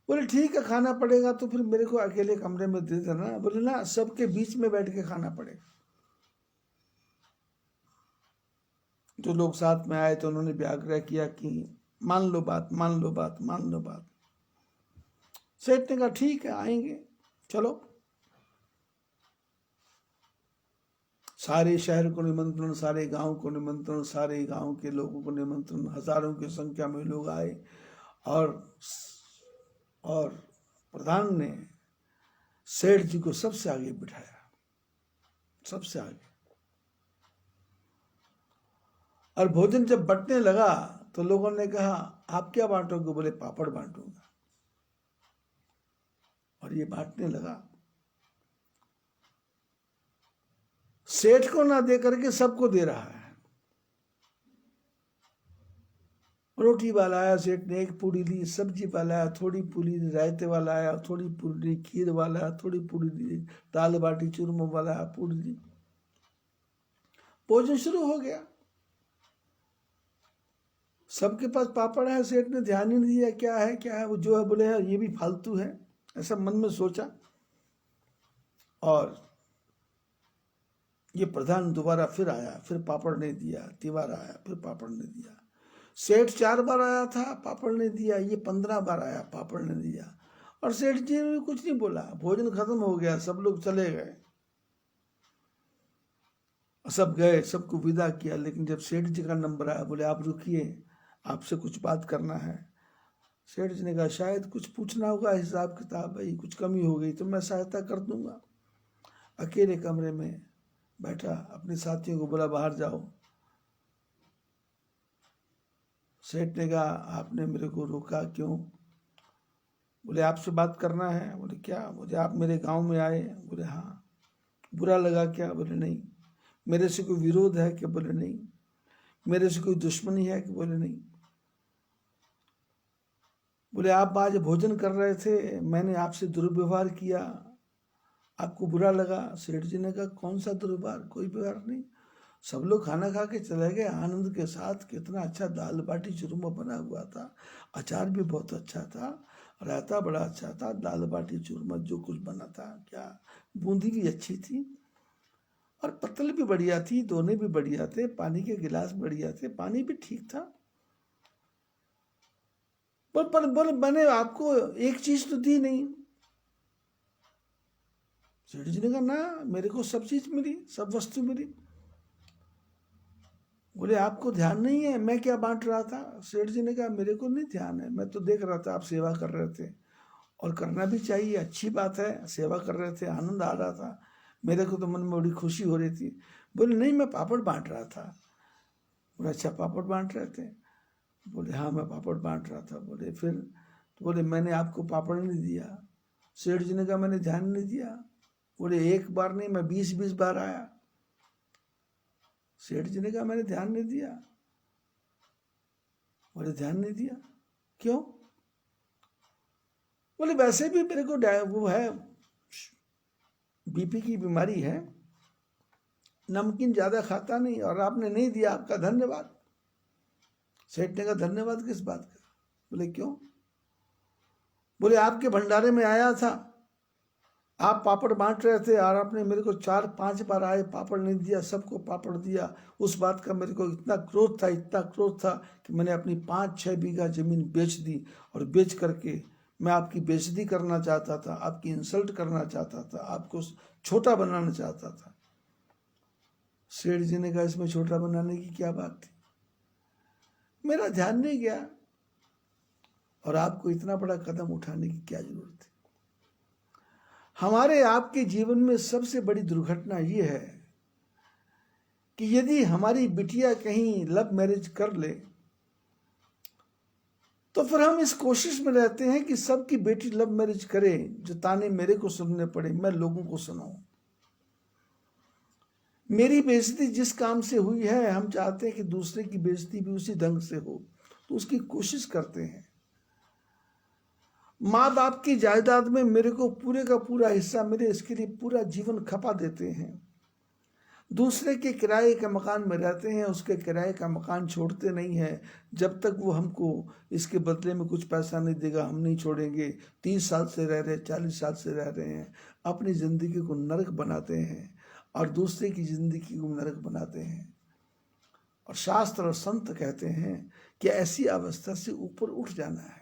बोले ठीक है खाना पड़ेगा, तो फिर मेरे को अकेले कमरे में दे देना। बोले ना, सबके बीच में बैठ के खाना पड़ेगा। जो लोग साथ में आए तो उन्होंने भी आग्रह किया कि मान लो बात, मान लो बात, मान लो बात। सेठ ने कहा ठीक है आएंगे, चलो। सारे शहर को निमंत्रण, सारे गांव को निमंत्रण, सारे गांव के लोगों को निमंत्रण, हजारों की संख्या में लोग आए, और प्रधान ने सेठ जी को सबसे आगे बिठाया, सबसे आगे। और भोजन जब बंटने लगा तो लोगों ने कहा आप क्या बांटोगे? बोले पापड़ बांटूंगा। और ये बांटने लगा, सेठ को ना दे करके सबको दे रहा है। रोटी वाला आया, सेठ ने एक पूड़ी ली, सब्जी वाला आया थोड़ी पूड़ी ली, रायते वाला आया थोड़ी पूड़ी ली, खीर वाला आया थोड़ी पूड़ी ली, दाल बाटी चूरमा वाला आया पूड़ी ली। भोजन शुरू हो गया, सबके पास पापड़ है, सेठ ने ध्यान ही नहीं दिया क्या है क्या है, वो जो है बोले है ये भी फालतू है, ऐसा मन में सोचा। और ये प्रधान दोबारा फिर आया, फिर पापड़ नहीं दिया, तिवारा आया, फिर पापड़ नहीं दिया। सेठ 4 बार आया था, पापड़ नहीं दिया, ये 15 बार आया, पापड़ नहीं दिया। और सेठ जी ने कुछ नहीं बोला, भोजन खत्म हो गया, सब लोग चले गए, सब गए, सबको विदा किया। लेकिन जब सेठ जी का नंबर आया, बोले आप रुकिए, आपसे कुछ बात करना है। सेठ जी ने कहा शायद कुछ पूछना होगा, हिसाब किताब, भाई कुछ कमी हो गई तो मैं सहायता कर दूंगा। अकेले कमरे में बैठा, अपने साथियों को बोला बाहर जाओ। सेठ ने कहा आपने मेरे को रोका क्यों? बोले आपसे बात करना है। बोले क्या? बोले आप मेरे गांव में आए। बोले हाँ। बुरा लगा क्या? बोले नहीं। मेरे से कोई विरोध है क्या? बोले नहीं। मेरे से कोई दुश्मनी है कि? बोले नहीं। बोले आप आज भोजन कर रहे थे, मैंने आपसे दुर्व्यवहार किया, आपको बुरा लगा। सेठ जी ने कहा कौन सा दुर्व्यवहार, कोई व्यवहार नहीं, सब लोग खाना खा के चले गए आनंद के साथ। कितना अच्छा दाल बाटी चूरमा बना हुआ था, अचार भी बहुत अच्छा था, रायता बड़ा अच्छा था, दाल बाटी चूरमा जो कुछ बना था, क्या बूंदी भी अच्छी थी, और पत्तल भी बढ़िया थी, दोने भी बढ़िया थे, पानी के गिलास बढ़िया थे, पानी भी ठीक था। पर मैंने आपको एक चीज तो दी नहीं। सेठ जी ने कहा ना, मेरे को सब चीज मिली, सब वस्तु मिली। बोले आपको ध्यान नहीं है मैं क्या बांट रहा था? सेठ जी ने कहा मेरे को नहीं ध्यान है, मैं तो देख रहा था आप सेवा कर रहे थे, और करना भी चाहिए, अच्छी बात है, सेवा कर रहे थे, आनंद आ रहा था, मेरे को तो मन में बड़ी खुशी हो रही थी। बोले नहीं, मैं पापड़ बांट रहा था। बोले अच्छा पापड़ बांट रहे थे? बोले हाँ मैं पापड़ बांट रहा था। बोले फिर? तो बोले मैंने आपको पापड़ नहीं दिया। सेठ जी ने कहा मैंने ध्यान नहीं दिया। बोले एक बार नहीं, मैं 20-20 बार आया। सेठ जी ने कहा मैंने ध्यान नहीं दिया। बोले ध्यान नहीं दिया क्यों? बोले वैसे भी मेरे को वो है, बीपी की बीमारी है, नमकीन ज्यादा खाता नहीं, और आपने नहीं दिया, आपका धन्यवाद। सेठ ने कहा धन्यवाद किस बात का? बोले क्यों? बोले आपके भंडारे में आया था, आप पापड़ बांट रहे थे, और आपने मेरे को 4-5 बार आए, पापड़ नहीं दिया, सबको पापड़ दिया। उस बात का मेरे को इतना क्रोध था, इतना क्रोध था कि मैंने अपनी 5-6 बीघा जमीन बेच दी, और बेच करके मैं आपकी बेइज्जती करना चाहता था, आपकी इंसल्ट करना चाहता था, आपको छोटा बनाना चाहता था। सेठ जी ने कहा इसमें छोटा बनाने की क्या बात थी, मेरा ध्यान नहीं गया, और आपको इतना बड़ा कदम उठाने की क्या जरूरत थी? हमारे आपके जीवन में सबसे बड़ी दुर्घटना ये है कि यदि हमारी बिटिया कहीं लव मैरिज कर ले, तो फिर हम इस कोशिश में रहते हैं कि सबकी बेटी लव मैरिज करे, जो ताने मेरे को सुनने पड़े, मैं लोगों को सुनाऊं। मेरी बेइज्जती जिस काम से हुई है, हम चाहते हैं कि दूसरे की बेइज्जती भी उसी ढंग से हो, तो उसकी कोशिश करते हैं। माँ बाप की जायदाद में मेरे को पूरे का पूरा हिस्सा मिले, इसके लिए पूरा जीवन खपा देते हैं। दूसरे के किराए के मकान में रहते हैं, उसके किराए का मकान छोड़ते नहीं हैं। जब तक वो हमको इसके बदले में कुछ पैसा नहीं देगा, हम नहीं छोड़ेंगे। 30 साल से रह रहे, 40 साल से रह रहे हैं, अपनी जिंदगी को नरक बनाते हैं, और दूसरे की जिंदगी को नरक बनाते हैं। और शास्त्र और संत कहते हैं कि ऐसी अवस्था से ऊपर उठ जाना है।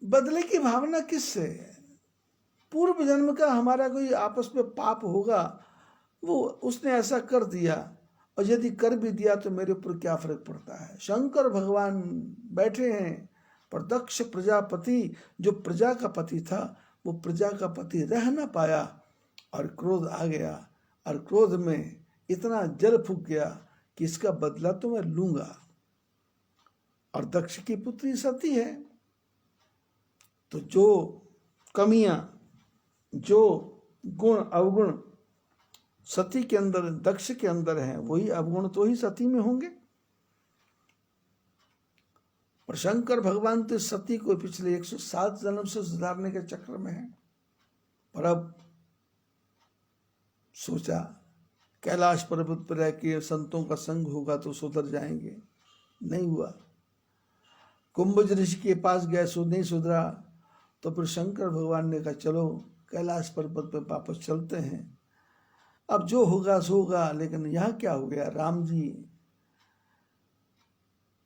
बदले की भावना किससे? पूर्व जन्म का हमारा कोई आपस में पाप होगा, वो उसने ऐसा कर दिया, और यदि कर भी दिया तो मेरे ऊपर क्या फर्क पड़ता है? शंकर भगवान बैठे हैं, पर दक्ष प्रजापति जो प्रजा का पति था, वो प्रजा का पति रह ना पाया, और क्रोध आ गया, और क्रोध में इतना जल फूक गया कि इसका बदला तो मैं लूंगा। और दक्ष की पुत्री सती है, तो जो कमियां, जो गुण अवगुण सती के अंदर, दक्ष के अंदर है, वही अवगुण तो ही सती में होंगे। और शंकर भगवान तो सती को पिछले 107 जन्म से सुधारने के चक्र में है, पर अब सोचा कैलाश पर्वत पर रह के संतों का संग होगा तो सुधर जाएंगे, नहीं हुआ। कुंभज ऋषि के पास गए, नहीं सुधरा, तो फिर शंकर भगवान ने कहा चलो कैलाश पर्वत पर वापस चलते हैं, अब जो होगा सो होगा। लेकिन यहाँ क्या हो गया, राम जी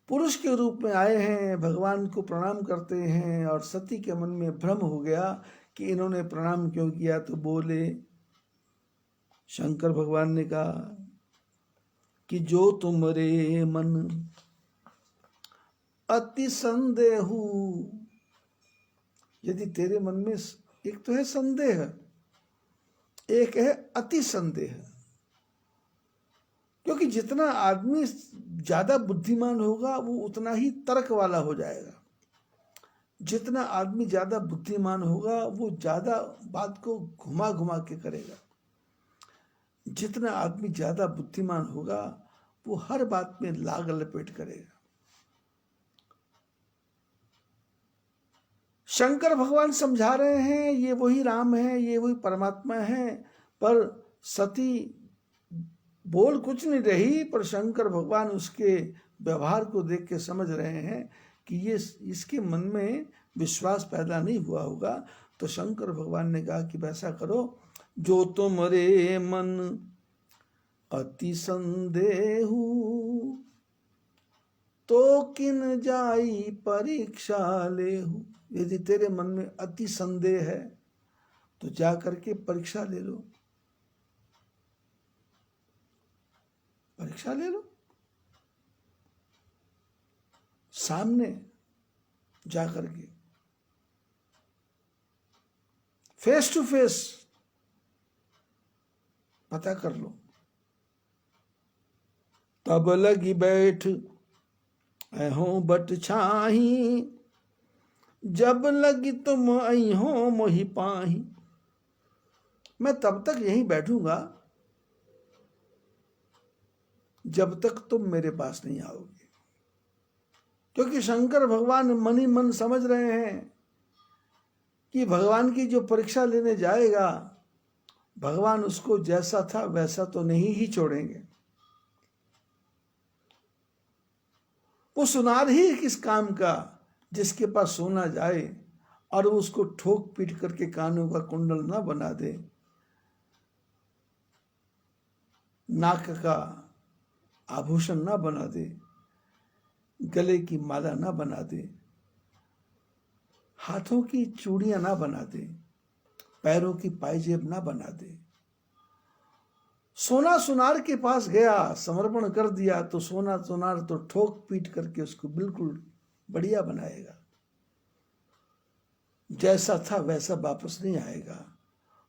पुरुष के रूप में आए हैं, भगवान को प्रणाम करते हैं, और सती के मन में भ्रम हो गया कि इन्होंने प्रणाम क्यों किया। तो बोले, शंकर भगवान ने कहा कि जो तुमरे मन अति संदेह, यदि तेरे मन में एक तो है संदेह, एक है अति संदेह। क्योंकि जितना आदमी ज्यादा बुद्धिमान होगा वो उतना ही तर्क वाला हो जाएगा। जितना आदमी ज्यादा बुद्धिमान होगा वो ज्यादा बात को घुमा घुमा के करेगा। जितना आदमी ज्यादा बुद्धिमान होगा वो हर बात में लाग लपेट करेगा। शंकर भगवान समझा रहे हैं ये वही राम है, ये वही परमात्मा है, पर सती बोल कुछ नहीं रही, पर शंकर भगवान उसके व्यवहार को देख के समझ रहे हैं कि ये इसके मन में विश्वास पैदा नहीं हुआ होगा। तो शंकर भगवान ने कहा कि वैसा करो, जो तुमरे मन अति संदेहु, तो किन जाई परीक्षा लेहु। यदि तेरे मन में अति संदेह है तो जा करके परीक्षा ले लो, परीक्षा ले लो, सामने जा करके फेस टू फेस पता कर लो। तब लगी बैठ अहों बट छाही, जब लगी तुम अहों मोहि पाही। मैं तब तक यहीं बैठूंगा जब तक तुम मेरे पास नहीं आओगे, क्योंकि शंकर भगवान मन ही मन समझ रहे हैं कि भगवान की जो परीक्षा लेने जाएगा, भगवान उसको जैसा था वैसा तो नहीं ही छोड़ेंगे। वो सुनार ही किस काम का जिसके पास सोना जाए और उसको ठोक पीट करके कानों का कुंडल ना बना दे, नाक का आभूषण ना बना दे, गले की माला ना बना दे, हाथों की चूड़ियां ना बना दे, पैरों की पायजेब ना बना दे। सोना सुनार के पास गया, समर्पण कर दिया, तो सोना सुनार तो ठोक पीट करके उसको बिल्कुल बढ़िया बनाएगा, जैसा था वैसा वापस नहीं आएगा,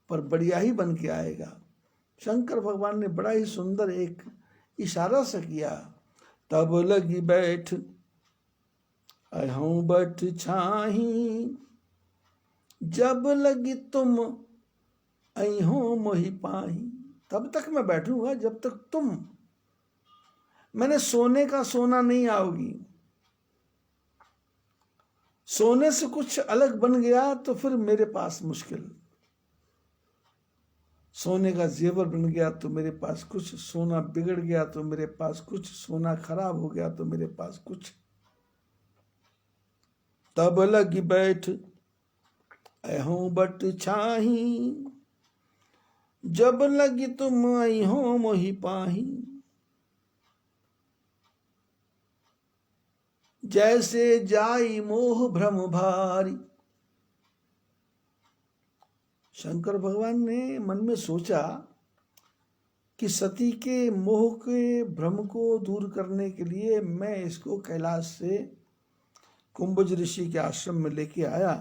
पर बढ़िया ही बन के आएगा। शंकर भगवान ने बड़ा ही सुंदर एक इशारा से किया। तब लगी बैठ अहों बट छाही, जब लगी तुम अहों मोहि पाही। तब तक मैं बैठूंगा जब तक तुम, मैंने सोने का सोना नहीं आओगी। सोने से कुछ अलग बन गया तो फिर मेरे पास मुश्किल, सोने का जेवर बन गया तो मेरे पास कुछ, सोना बिगड़ गया तो मेरे पास कुछ, सोना खराब हो गया तो मेरे पास कुछ। तब लगी बैठ अहों बट छाही, जब लगी तुम अहों मोहि पाही। जैसे जाई मोह भ्रम भारी। शंकर भगवान ने मन में सोचा कि सती के मोह के भ्रम को दूर करने के लिए मैं इसको कैलाश से कुंभज ऋषि के आश्रम में लेके आया।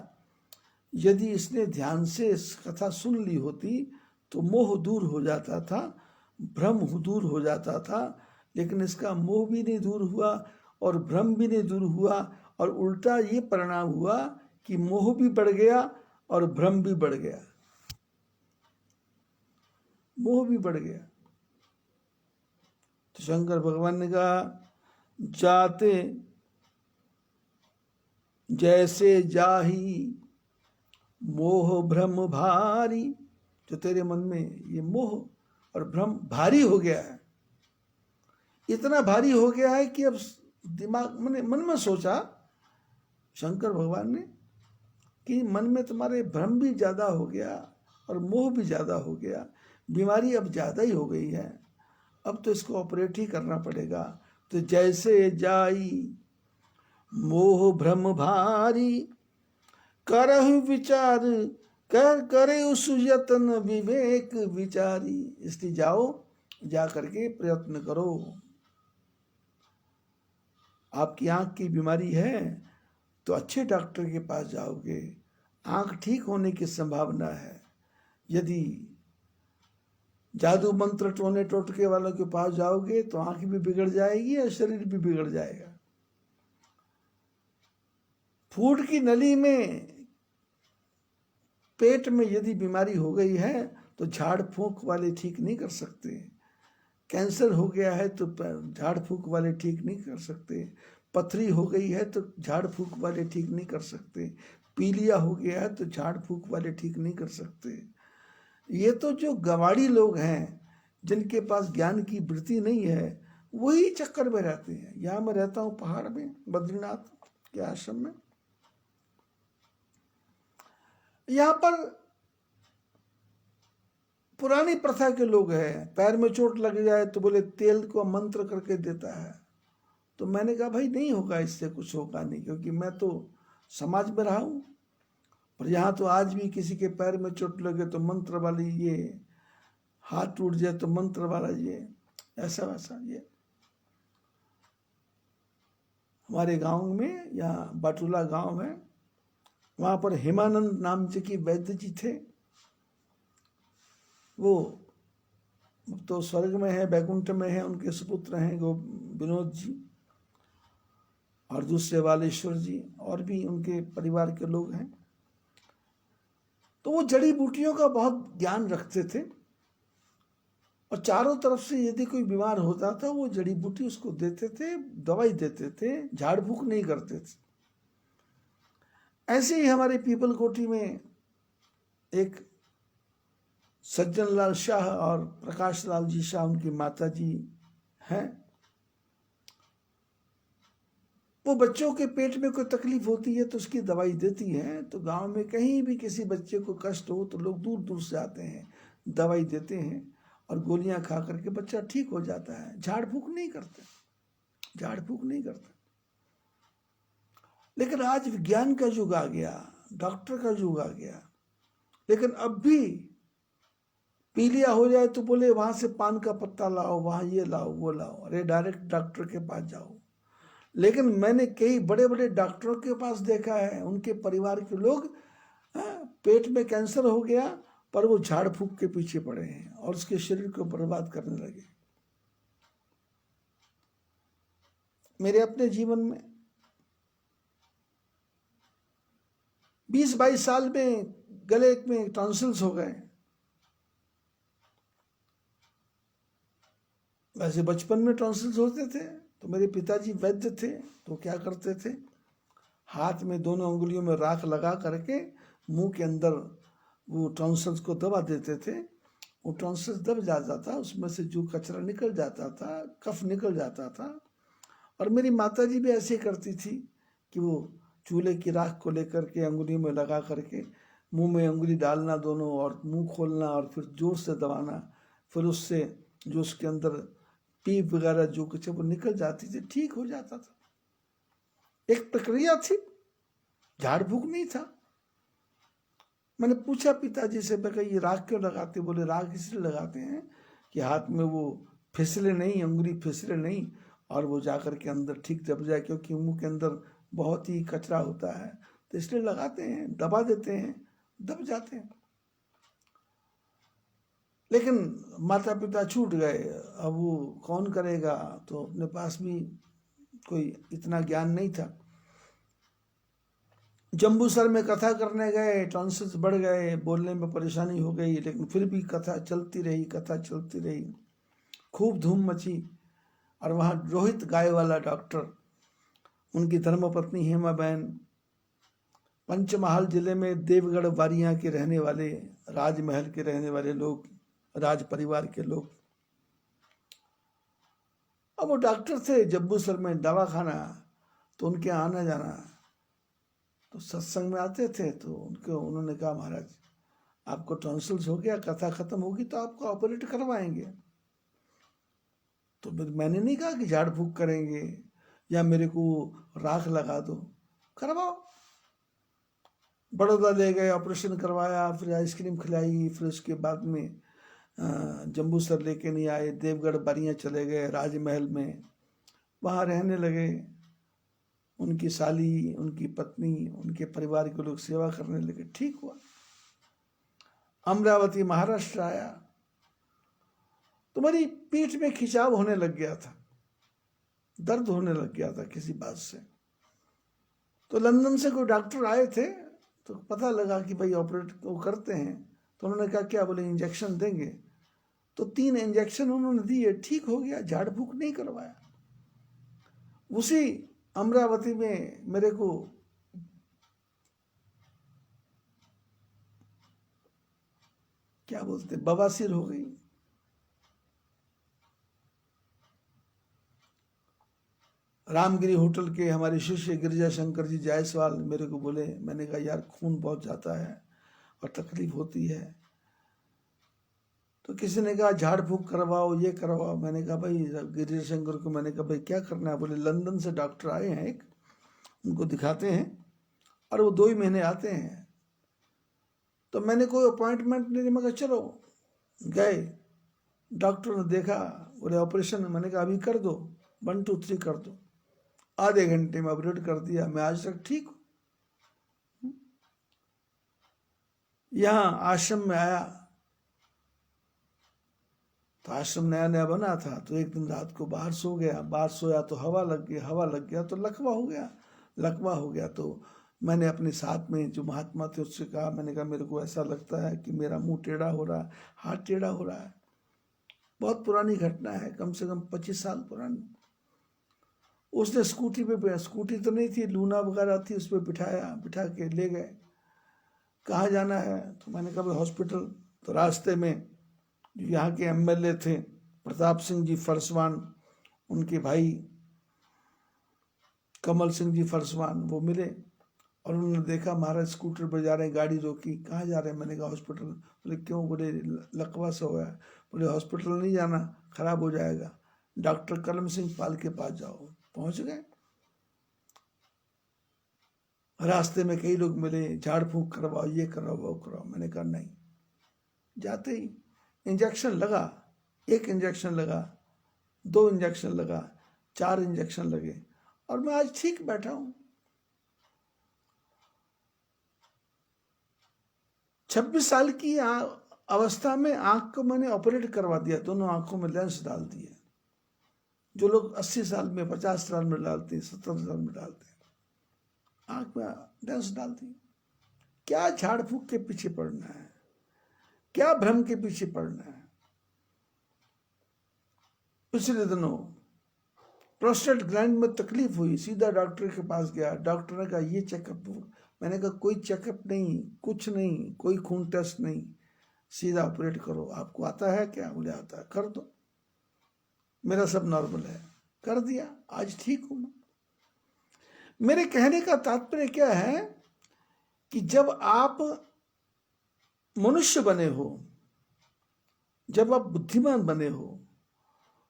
यदि इसने ध्यान से इस कथा सुन ली होती तो मोह दूर हो जाता था, भ्रम दूर हो जाता था, लेकिन इसका मोह भी नहीं दूर हुआ और भ्रम भी नहीं दूर हुआ, और उल्टा ये परिणाम हुआ कि मोह भी बढ़ गया और भ्रम भी बढ़ गया, मोह भी बढ़ गया। तो शंकर भगवान ने कहा, जाते जैसे जाही मोह भ्रम भारी। जो तेरे मन में ये मोह और भ्रम भारी हो गया है, इतना भारी हो गया है कि अब दिमाग मन में सोचा शंकर भगवान ने कि मन में तुम्हारे भ्रम भी ज्यादा हो गया और मोह भी ज्यादा हो गया, बीमारी अब ज्यादा ही हो गई है, अब तो इसको ऑपरेट ही करना पड़ेगा। तो जैसे जाई मोह भ्रम भारी, करहु विचार कर करे उस यत्न विवेक विचारी। इसलिए जाओ, जा करके प्रयत्न करो। आपकी आंख की बीमारी है तो अच्छे डॉक्टर के पास जाओगे, आंख ठीक होने की संभावना है। यदि जादू मंत्र टोने टोटके वालों के पास जाओगे तो आंख भी बिगड़ जाएगी और शरीर भी बिगड़ जाएगा। फूड की नली में, पेट में यदि बीमारी हो गई है तो झाड़ फूंक वाले ठीक नहीं कर सकते। कैंसर हो गया है तो झाड़ फूंक वाले ठीक नहीं कर सकते। पथरी हो गई है तो झाड़ फूंक वाले ठीक नहीं कर सकते। पीलिया हो गया है तो झाड़ फूक वाले ठीक नहीं कर सकते। ये तो जो गवाड़ी लोग हैं, जिनके पास ज्ञान की वृत्ति नहीं है, वही चक्कर में रहते हैं। यहाँ मैं रहता हूँ पहाड़ में, बद्रीनाथ के आश्रम में। यहाँ पर पुरानी प्रथा के लोग हैं, पैर में चोट लग जाए तो बोले तेल को मंत्र करके देता है। तो मैंने कहा भाई नहीं होगा, इससे कुछ होगा नहीं, क्योंकि मैं तो समाज में रहा हूँ। पर यहाँ तो आज भी किसी के पैर में चोट लगे तो मंत्र वाली ये, हाथ टूट जाए तो मंत्र वाला ये, ऐसा वैसा ये। हमारे गांव में, यहाँ बाटूला गांव है, वहाँ पर हेमानंद नाम से की वैद्य जी थे। वो तो स्वर्ग में है, बैकुंठ में है। उनके सुपुत्र हैं विनोद जी और दूसरे वालेश्वर जी, और भी उनके परिवार के लोग हैं। तो वो जड़ी बूटियों का बहुत ज्ञान रखते थे, और चारों तरफ से यदि कोई बीमार होता था वो जड़ी बूटी उसको देते थे, दवाई देते थे, झाड़ फूक नहीं करते थे। ऐसे ही हमारे पीपल कोठी में एक सज्जन लाल शाह और प्रकाश लाल जी शाह, उनकी माता जी हैं। वो बच्चों के पेट में कोई तकलीफ होती है तो उसकी दवाई देती है। तो गांव में कहीं भी किसी बच्चे को कष्ट हो तो लोग दूर दूर से आते हैं, दवाई देते हैं, और गोलियां खा करके बच्चा ठीक हो जाता है। झाड़ फूक नहीं करते, झाड़ फूक नहीं करते। लेकिन आज विज्ञान का युग आ गया, डॉक्टर का युग आ गया, लेकिन अब भी पीलिया हो जाए तो बोले वहां से पान का पत्ता लाओ, वहां ये लाओ वो लाओ, अरे डायरेक्ट डॉक्टर के पास जाओ। लेकिन मैंने कई बड़े बड़े डॉक्टरों के पास देखा है, उनके परिवार के लोग पेट में कैंसर हो गया पर वो झाड़ फूक के पीछे पड़े हैं और उसके शरीर को बर्बाद करने लगे। मेरे अपने जीवन में 20-22 साल में गले में टॉन्सिल्स हो गए। वैसे बचपन में टॉन्सिल्स होते थे तो मेरे पिताजी वैद्य थे, तो क्या करते थे, हाथ में दोनों उंगलियों में राख लगा करके मुंह के अंदर वो टॉन्सिल्स को दबा देते थे। वो टॉन्सिल्स दब जाता था, उसमें से जो कचरा निकल जाता था, कफ निकल जाता था। और मेरी माताजी भी ऐसे करती थी कि वो चूल्हे की राख को लेकर के अंगुली में लगा करके मुंह में उंगली डालना दोनों, और मुंह खोलना, और फिर जोर से दबाना, फिर उससे जो उसके अंदर पीप वगैरह जो कुछ वो निकल जाती थी, ठीक हो जाता था। एक प्रक्रिया थी, झाड़ फूक नहीं था। मैंने पूछा पिताजी से, मैं ये राख क्यों लगाते? बोले राख इसलिए लगाते हैं कि हाथ में वो फिसले नहीं, उंगली फिसले नहीं, और वो जाकर के अंदर ठीक दब जाए, क्योंकि मुंह के अंदर बहुत ही कचरा होता है, तो इसलिए लगाते हैं, दबा देते हैं, दब जाते हैं। लेकिन माता पिता छूट गए, अब वो कौन करेगा? तो अपने पास भी कोई इतना ज्ञान नहीं था। जम्बूसर में कथा करने गए, टॉन्सिल्स बढ़ गए, बोलने में परेशानी हो गई, लेकिन फिर भी कथा चलती रही, कथा चलती रही, खूब धूम मची। और वहाँ रोहित गाय वाला डॉक्टर, उनकी धर्मपत्नी हेमा बहन, पंचमहाल जिले में देवगढ़ वारियां के रहने वाले, राजमहल के रहने वाले लोग, राज परिवार के लोग। अब वो डॉक्टर थे जम्बूसर में दवाखाना, तो उनके आना जाना, तो सत्संग में आते थे। तो उन्होंने कहा महाराज आपको टॉन्सिल्स हो गया, कथा खत्म होगी तो आपको ऑपरेट करवाएंगे। तो मैंने नहीं कहा कि झाड़ फूक करेंगे या मेरे को राख लगा दो, करवाओ। बड़ौदा ले गए, ऑपरेशन करवाया, फिर आइसक्रीम खिलाई, फिर उसके बाद में जम्बूसर लेके नहीं आए, देवगढ़ बारियां चले गए, राजमहल में, वहाँ रहने लगे। उनकी साली, उनकी पत्नी, उनके परिवार के लोग सेवा करने लगे, ठीक हुआ। अमरावती महाराष्ट्र आया तो मेरी पीठ में खिंचाव होने लग गया था, दर्द होने लग गया था किसी बात से। तो लंदन से कोई डॉक्टर आए थे, तो पता लगा कि भाई ऑपरेट वो करते हैं। तो उन्होंने कहा क्या? बोले इंजेक्शन देंगे। तो 3 इंजेक्शन उन्होंने दिए, ठीक हो गया, झाड़ फूक नहीं करवाया। उसी अमरावती में मेरे को क्या बोलते, बवासीर हो गई। रामगिरी होटल के हमारे शिष्य गिरिजा शंकर जी जायसवाल मेरे को बोले, मैंने कहा यार खून बहुत जाता है और तकलीफ होती है। तो किसी ने कहा झाड़ फूक करवाओ, ये करवाओ। मैंने कहा भाई गिरिजा शंकर को, मैंने कहा भाई क्या करना है? बोले लंदन से डॉक्टर आए हैं एक, उनको दिखाते हैं और वो 2 ही महीने आते हैं। तो मैंने कोई अपॉइंटमेंट नहीं, मैं कहा चलो गए। डॉक्टर ने देखा, बोले ऑपरेशन। मैंने कहा अभी कर दो, 1 2 3 कर दो। आधे घंटे में ऑपरेट कर दिया। मैं आज तक ठीक हूं। यहाँ आश्रम में आया तो आश्रम नया नया बना था, तो एक दिन रात को बाहर सो गया। बाहर सोया तो हवा लग गई, हवा लग गया तो लकवा हो गया। लकवा हो गया तो मैंने अपने साथ में जो महात्मा थे उससे कहा, मैंने कहा मेरे को ऐसा लगता है कि मेरा मुंह टेढ़ा हो रहा है, हाथ टेढ़ा हो रहा है। बहुत पुरानी घटना है, कम से कम 25 साल पुरानी। उसने स्कूटी पे, स्कूटी तो नहीं थी, लूना वगैरह थी, उस पर बिठाया, बिठा के ले गए। कहाँ जाना है? तो मैंने कहा हॉस्पिटल। तो रास्ते में जो यहाँ के एमएलए थे प्रताप सिंह जी फरसवान, उनके भाई कमल सिंह जी फरसवान, वो मिले और उन्होंने देखा महाराज स्कूटर पर जा रहे हैं, गाड़ी रोकी। कहाँ जा रहे हैं? मैंने कहा हॉस्पिटल। बोले क्यों? बोले लकवा से हो गया। बोले हॉस्पिटल नहीं जाना, खराब हो जाएगा, डॉक्टर कलम सिंह पाल के पास जाओ। पहुंच गए। रास्ते में कई लोग मिले, झाड़ फूक करवाओ, ये करवाओ, वो करवाओ। मैंने कहा नहीं। जाते ही इंजेक्शन लगा, 1 इंजेक्शन लगा, 2 इंजेक्शन लगा, 4 इंजेक्शन लगे और मैं आज ठीक बैठा हूं। 26 साल की अवस्था में आंख को मैंने ऑपरेट करवा दिया, दोनों आंखों में लेंस डाल दिए। जो लोग 80 साल में, 50 साल में डालते हैं, 70 साल में डालते हैं, आंख में लेंस डाल दिए। क्या झाड़ फूक के पीछे पड़ना है? क्या भ्रम के पीछे पड़ना है? पिछले दिनों प्रोस्टेट ग्लैंड में तकलीफ हुई, सीधा डॉक्टर के पास गया। डॉक्टर ने कहा ये चेकअप। मैंने कहा कोई चेकअप नहीं, कुछ नहीं, कोई खून टेस्ट नहीं, सीधा ऑपरेट करो। आपको आता है क्या? बोले आता है। कर दो, मेरा सब नॉर्मल है। कर दिया, आज ठीक हूं मैं। मेरे कहने का तात्पर्य क्या है कि जब आप मनुष्य बने हो, जब आप बुद्धिमान बने हो,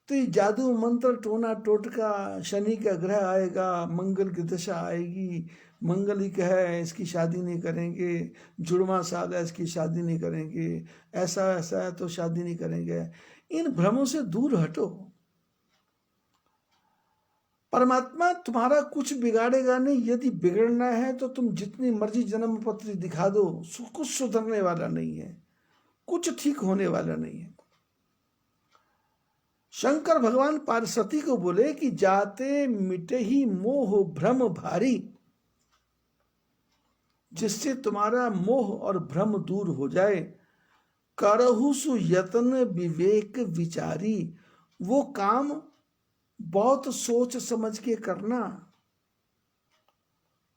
तो ये जादू मंत्र टोना टोटका, शनि का ग्रह आएगा, मंगल की दशा आएगी, मंगलिक है इसकी शादी नहीं करेंगे, जुड़वा साल है इसकी शादी नहीं करेंगे, ऐसा ऐसा है तो शादी नहीं करेंगे, इन भ्रमों से दूर हटो। परमात्मा तुम्हारा कुछ बिगाड़ेगा नहीं। यदि बिगड़ना है तो तुम जितनी मर्जी जन्म पत्री दिखा दो, कुछ सुधरने वाला नहीं है, कुछ ठीक होने वाला नहीं है। शंकर भगवान पार्वती को बोले कि जाते मिटे ही मोह भ्रम भारी, जिससे तुम्हारा मोह और भ्रम दूर हो जाए। करहु सु यतन विवेक विचारी, वो काम बहुत सोच समझ के करना,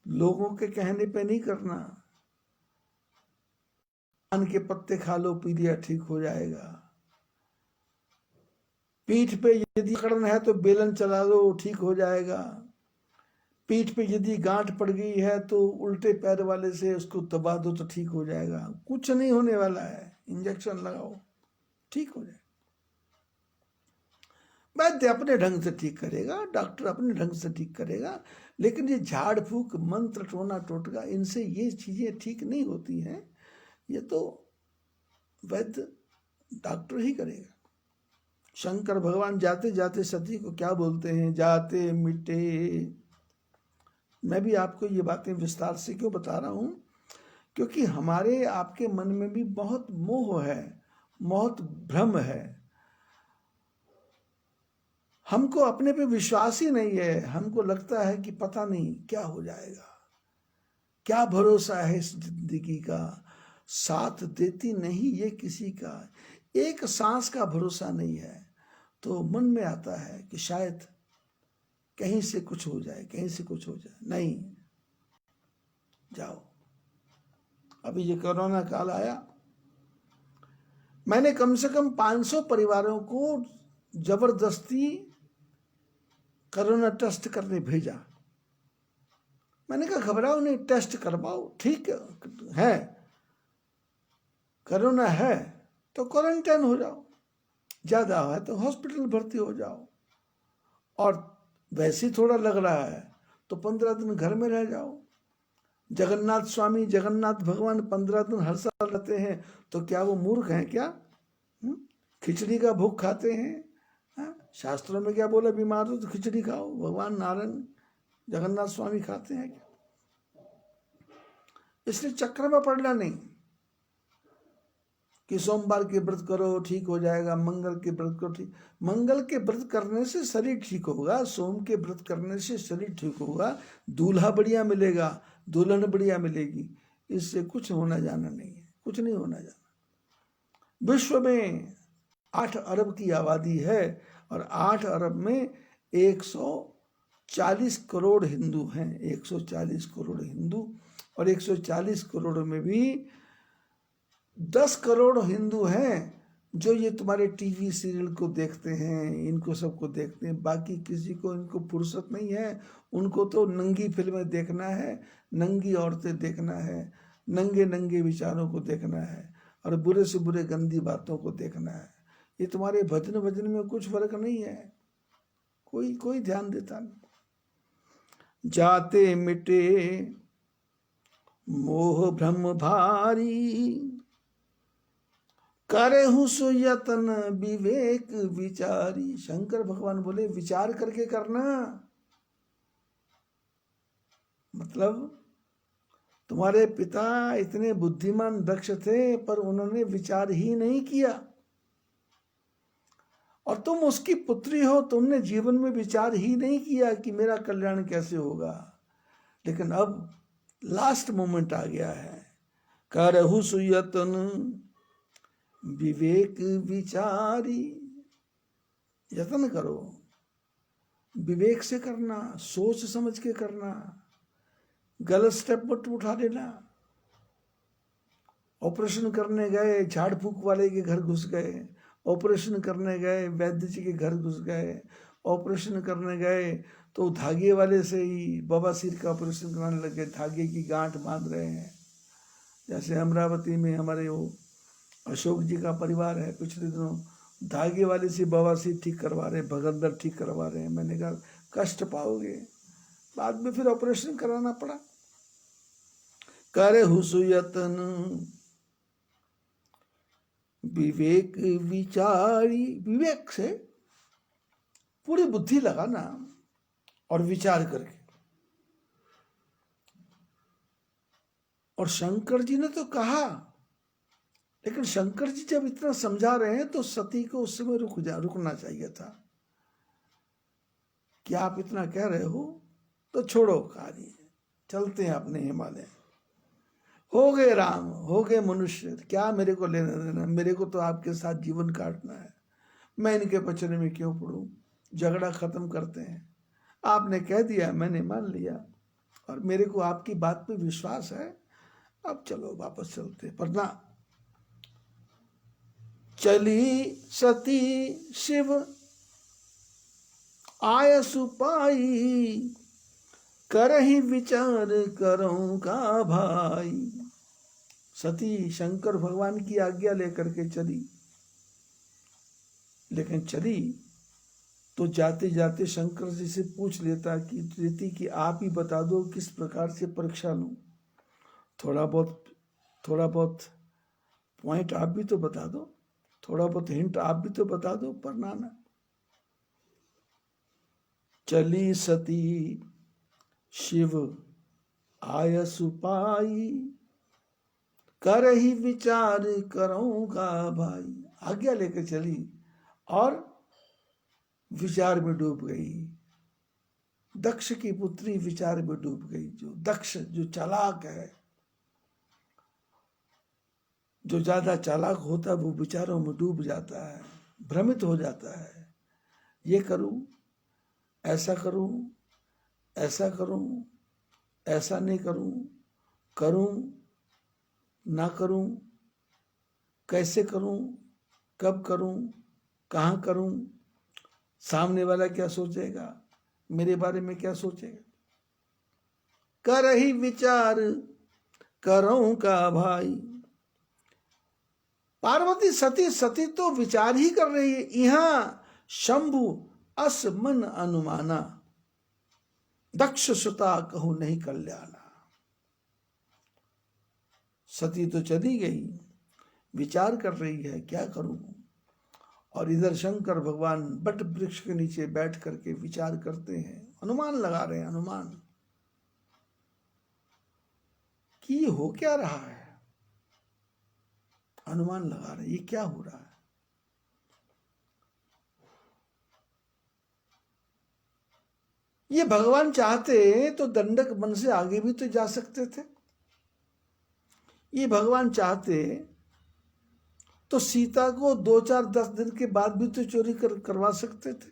लोगों के कहने पे नहीं करना। पान के पत्ते खा लो, पीलिया ठीक हो जाएगा। पीठ पे यदि अकड़न है तो बेलन चला लो, ठीक हो जाएगा। पीठ पे यदि गांठ पड़ गई है तो उल्टे पैर वाले से उसको दबा दो तो ठीक हो जाएगा। कुछ नहीं होने वाला है, इंजेक्शन लगाओ, ठीक हो जाएगा। वैद्य अपने ढंग से ठीक करेगा, डॉक्टर अपने ढंग से ठीक करेगा, लेकिन ये झाड़ फूक मंत्र टोना टोटका, इनसे ये चीजें ठीक नहीं होती हैं। ये तो वैद्य डॉक्टर ही करेगा। शंकर भगवान जाते जाते सती को क्या बोलते हैं? जाते मिटे। मैं भी आपको ये बातें विस्तार से क्यों बता रहा हूं? क्योंकि हमारे आपके मन में भी बहुत मोह है, बहुत भ्रम है। हमको अपने पे विश्वास ही नहीं है। हमको लगता है कि पता नहीं क्या हो जाएगा, क्या भरोसा है इस जिंदगी का, साथ देती नहीं ये किसी का, एक सांस का भरोसा नहीं है। तो मन में आता है कि शायद कहीं से कुछ हो जाए, कहीं से कुछ हो जाए। नहीं, जाओ। अभी ये कोरोना काल आया, मैंने कम से कम 500 परिवारों को जबरदस्ती कोरोना टेस्ट करने भेजा। मैंने कहा घबराओ नहीं, टेस्ट करवाओ, ठीक है, कोरोना है तो क्वारंटाइन हो जाओ, ज़्यादा है तो हॉस्पिटल भर्ती हो जाओ, और वैसे ही थोड़ा लग रहा है तो 15 दिन घर में रह जाओ। जगन्नाथ स्वामी, जगन्नाथ भगवान 15 दिन हर साल रहते हैं, तो क्या वो मूर्ख हैं क्या? खिचड़ी का भोग खाते हैं? शास्त्रों में क्या बोला, बीमार हो तो खिचड़ी खाओ, भगवान नारायण जगन्नाथ स्वामी खाते हैं क्या? इसलिए चक्र में पड़ना नहीं कि सोमवार के व्रत करो ठीक हो जाएगा, मंगल के व्रत करो ठीक। मंगल के व्रत करने से शरीर ठीक होगा, सोम के व्रत करने से शरीर ठीक होगा, दूल्हा बढ़िया मिलेगा, दुल्हन बढ़िया मिलेगी, इससे कुछ होना जाना नहीं है, कुछ नहीं होना जाना। विश्व में 8 अरब की आबादी है और 8 अरब में 140 करोड़ हिंदू हैं, 140 करोड़ हिंदू, और 140 करोड़ में भी 10 करोड़ हिंदू हैं जो ये तुम्हारे टीवी सीरियल को देखते हैं, इनको सबको देखते हैं, बाकी किसी को इनको फुर्सत नहीं है। उनको तो नंगी फिल्में देखना है, नंगी औरतें देखना है, नंगे नंगे विचारों को देखना है, और बुरे से बुरे गंदी बातों को देखना है। ये तुम्हारे भजन भजन में कुछ फर्क नहीं है, कोई ध्यान देता नहीं। जाते मिटे मोह भ्रम भारी, करहु सुयतन विवेक विचारी। शंकर भगवान बोले विचार करके करना, मतलब तुम्हारे पिता इतने बुद्धिमान दक्ष थे पर उन्होंने विचार ही नहीं किया, और तुम उसकी पुत्री हो, तुमने जीवन में विचार ही नहीं किया कि मेरा कल्याण कैसे होगा। लेकिन अब लास्ट मोमेंट आ गया है, करहु सुयतन विवेक विचारी। यत्न करो, विवेक से करना, सोच समझ के करना, गलत स्टेप मत उठा लेना। ऑपरेशन करने गए, झाड़ फूक वाले के घर घुस गए, ऑपरेशन करने गए वैद्य जी के घर घुस गए, ऑपरेशन करने गए तो धागे वाले से ही बवासीर का ऑपरेशन कराने लगे, धागे की गांठ बांध रहे हैं। जैसे अमरावती में हमारे वो अशोक जी का परिवार है, पिछले दिनों धागे वाले से बवासीर ठीक करवा रहे हैं, भगंदर ठीक करवा रहे हैं। मैंने कहा कष्ट पाओगे, बाद में फिर ऑपरेशन कराना पड़ा। करहु सुयतन विवेक विचारी, विवेक से पूरी बुद्धि लगाना और विचार करके। और शंकर जी ने तो कहा, लेकिन शंकर जी जब इतना समझा रहे हैं तो सती को उस समय रुकना चाहिए था। क्या आप इतना कह रहे हो तो छोड़ो कार्य, चलते हैं अपने हिमालय। हो गए राम, हो गए मनुष्य, क्या मेरे को लेना देना, मेरे को तो आपके साथ जीवन काटना है, मैं इनके पचने में क्यों पड़ूं। झगड़ा खत्म करते हैं, आपने कह दिया मैंने मान लिया, और मेरे को आपकी बात पे विश्वास है, अब चलो वापस चलते। पर ना, चली सती शिव आय सुपाई, करहि विचार करूं का भाई। सती शंकर भगवान की आज्ञा लेकर के चली, लेकिन चली तो जाते जाते शंकर जी से पूछ लेता कि आप ही बता दो किस प्रकार से परीक्षा लूं, थोड़ा बहुत पॉइंट आप भी तो बता दो, थोड़ा बहुत हिंट आप भी तो बता दो। पर ना, चली सती शिव आय सुपाई, करहि विचार करूंगा भाई। आज्ञा लेकर चली और विचार में डूब गई। दक्ष की पुत्री विचार में डूब गई। जो दक्ष, जो चालाक है, जो ज्यादा चालाक होता है वो विचारों में डूब जाता है, भ्रमित हो जाता है। ये करूं, ऐसा करूं, ऐसा करूं, ऐसा नहीं करूं, करूं ना करूं, कैसे करूं, कब करूं, कहाँ करूं, सामने वाला क्या सोचेगा, मेरे बारे में क्या सोचेगा। कर ही विचार करूं का भाई। पार्वती सती सती तो विचार ही कर रही है। यहां शंभु अस मन अनुमाना, दक्ष सुता कहूं नहीं कल्याणा। सती तो चली गई, विचार कर रही है क्या करूं। और इधर शंकर भगवान बट वृक्ष के नीचे बैठ करके विचार करते हैं, अनुमान लगा रहे हैं। अनुमान कि ये हो क्या रहा है, अनुमान लगा रहे हैं ये क्या हो रहा है। ये भगवान चाहते तो दंडक वन से आगे भी तो जा सकते थे। ये भगवान चाहते तो सीता को 2-4-10 दिन के बाद भी तो चोरी करवा सकते थे।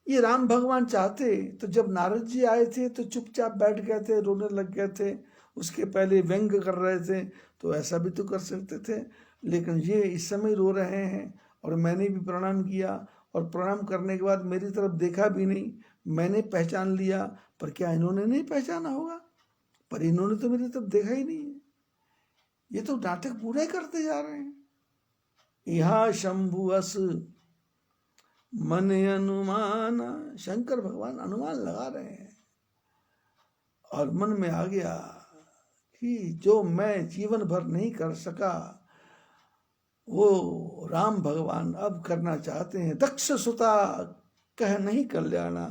ये राम भगवान चाहते तो जब नारद जी आए थे तो चुपचाप बैठ गए थे, रोने लग गए थे, उसके पहले व्यंग कर रहे थे, तो ऐसा भी तो कर सकते थे। लेकिन ये इस समय रो रहे हैं और मैंने भी प्रणाम किया, और प्रणाम करने के बाद मेरी तरफ देखा भी नहीं, मैंने पहचान लिया, पर क्या इन्होंने नहीं पहचाना होगा। पर इन्होंने तो मेरी तरफ देखा ही नहीं है। ये तो नाटक पूरे करते जा रहे हैं। यहाँ शंभु अस मन अनुमान, शंकर भगवान अनुमान लगा रहे हैं और मन में आ गया कि जो मैं जीवन भर नहीं कर सका वो राम भगवान अब करना चाहते हैं। दक्ष सुता कह नहीं कल्याणा।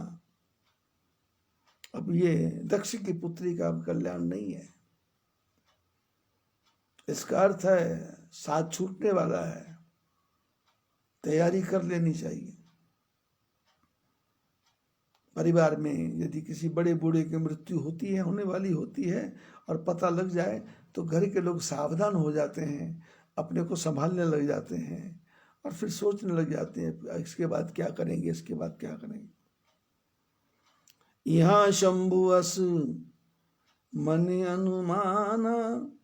अब ये दक्ष की पुत्री का अब कल्याण नहीं है। इसका अर्थ है साथ छूटने वाला है, तैयारी कर लेनी चाहिए। परिवार में यदि किसी बड़े बूढ़े की मृत्यु होती है, होने वाली होती है, और पता लग जाए तो घर के लोग सावधान हो जाते हैं, अपने को संभालने लग जाते हैं और फिर सोचने लग जाते हैं इसके बाद क्या करेंगे, इसके बाद क्या करेंगे। यहाँ शंभु अस मन अनुमाना,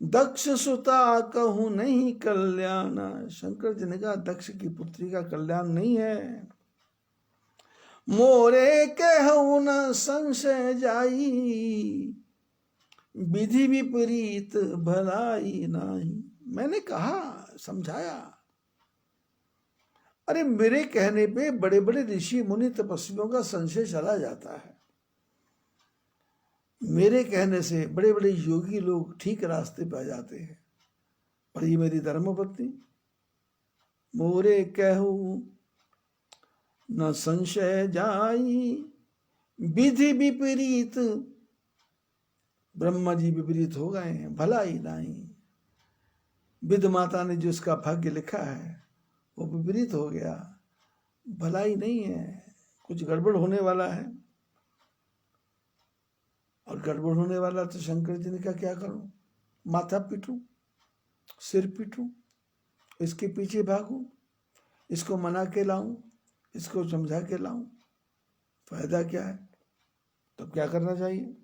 दक्ष सुता कहूं नहीं कल्याण। शंकर जी ने कहा दक्ष की पुत्री का कल्याण नहीं है। मोरे कहूं न संशय जाई, विधि विपरीत भलाई नाही। मैंने कहा, समझाया, अरे मेरे कहने पे बड़े बड़े ऋषि मुनि तपस्वियों का संशय चला जाता है। मेरे कहने से बड़े बड़े योगी लोग ठीक रास्ते पे आ जाते हैं। और ये मेरी धर्मपत्नी, मोरे कहूं न संशय जाई, विधि विपरीत, ब्रह्मा जी विपरीत हो गए हैं, भलाई नहीं। विध माता ने जो इसका भाग्य लिखा है वो विपरीत हो गया, भलाई नहीं है, कुछ गड़बड़ होने वाला है। और गड़बड़ होने वाला तो शंकर जी ने कहा क्या करूं, माथा पीटूं, सिर पीटूं, इसके पीछे भागूं, इसको मना के लाऊं, इसको समझा के लाऊं, फायदा क्या है। तो क्या करना चाहिए।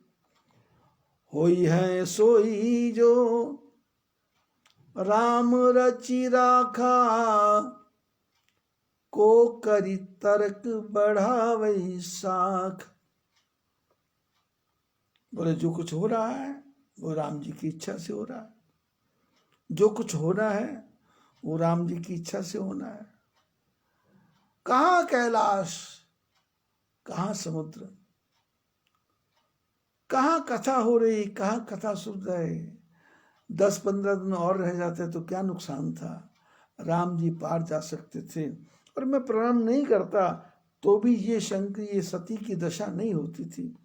होई है सोई जो राम रचि राखा, को करी तर्क बढ़ावई साख। बोले जो कुछ हो रहा है वो राम जी की इच्छा से हो रहा है, जो कुछ होना है वो राम जी की इच्छा से होना है। कहाँ कैलाश, कहाँ समुद्र, कहाँ कथा हो रही, कहाँ कथा सुन रहे। 10-15 दिन और रह जाते तो क्या नुकसान था, राम जी पार जा सकते थे। और मैं प्रणाम नहीं करता तो भी ये शंकर, ये सती की दशा नहीं होती थी।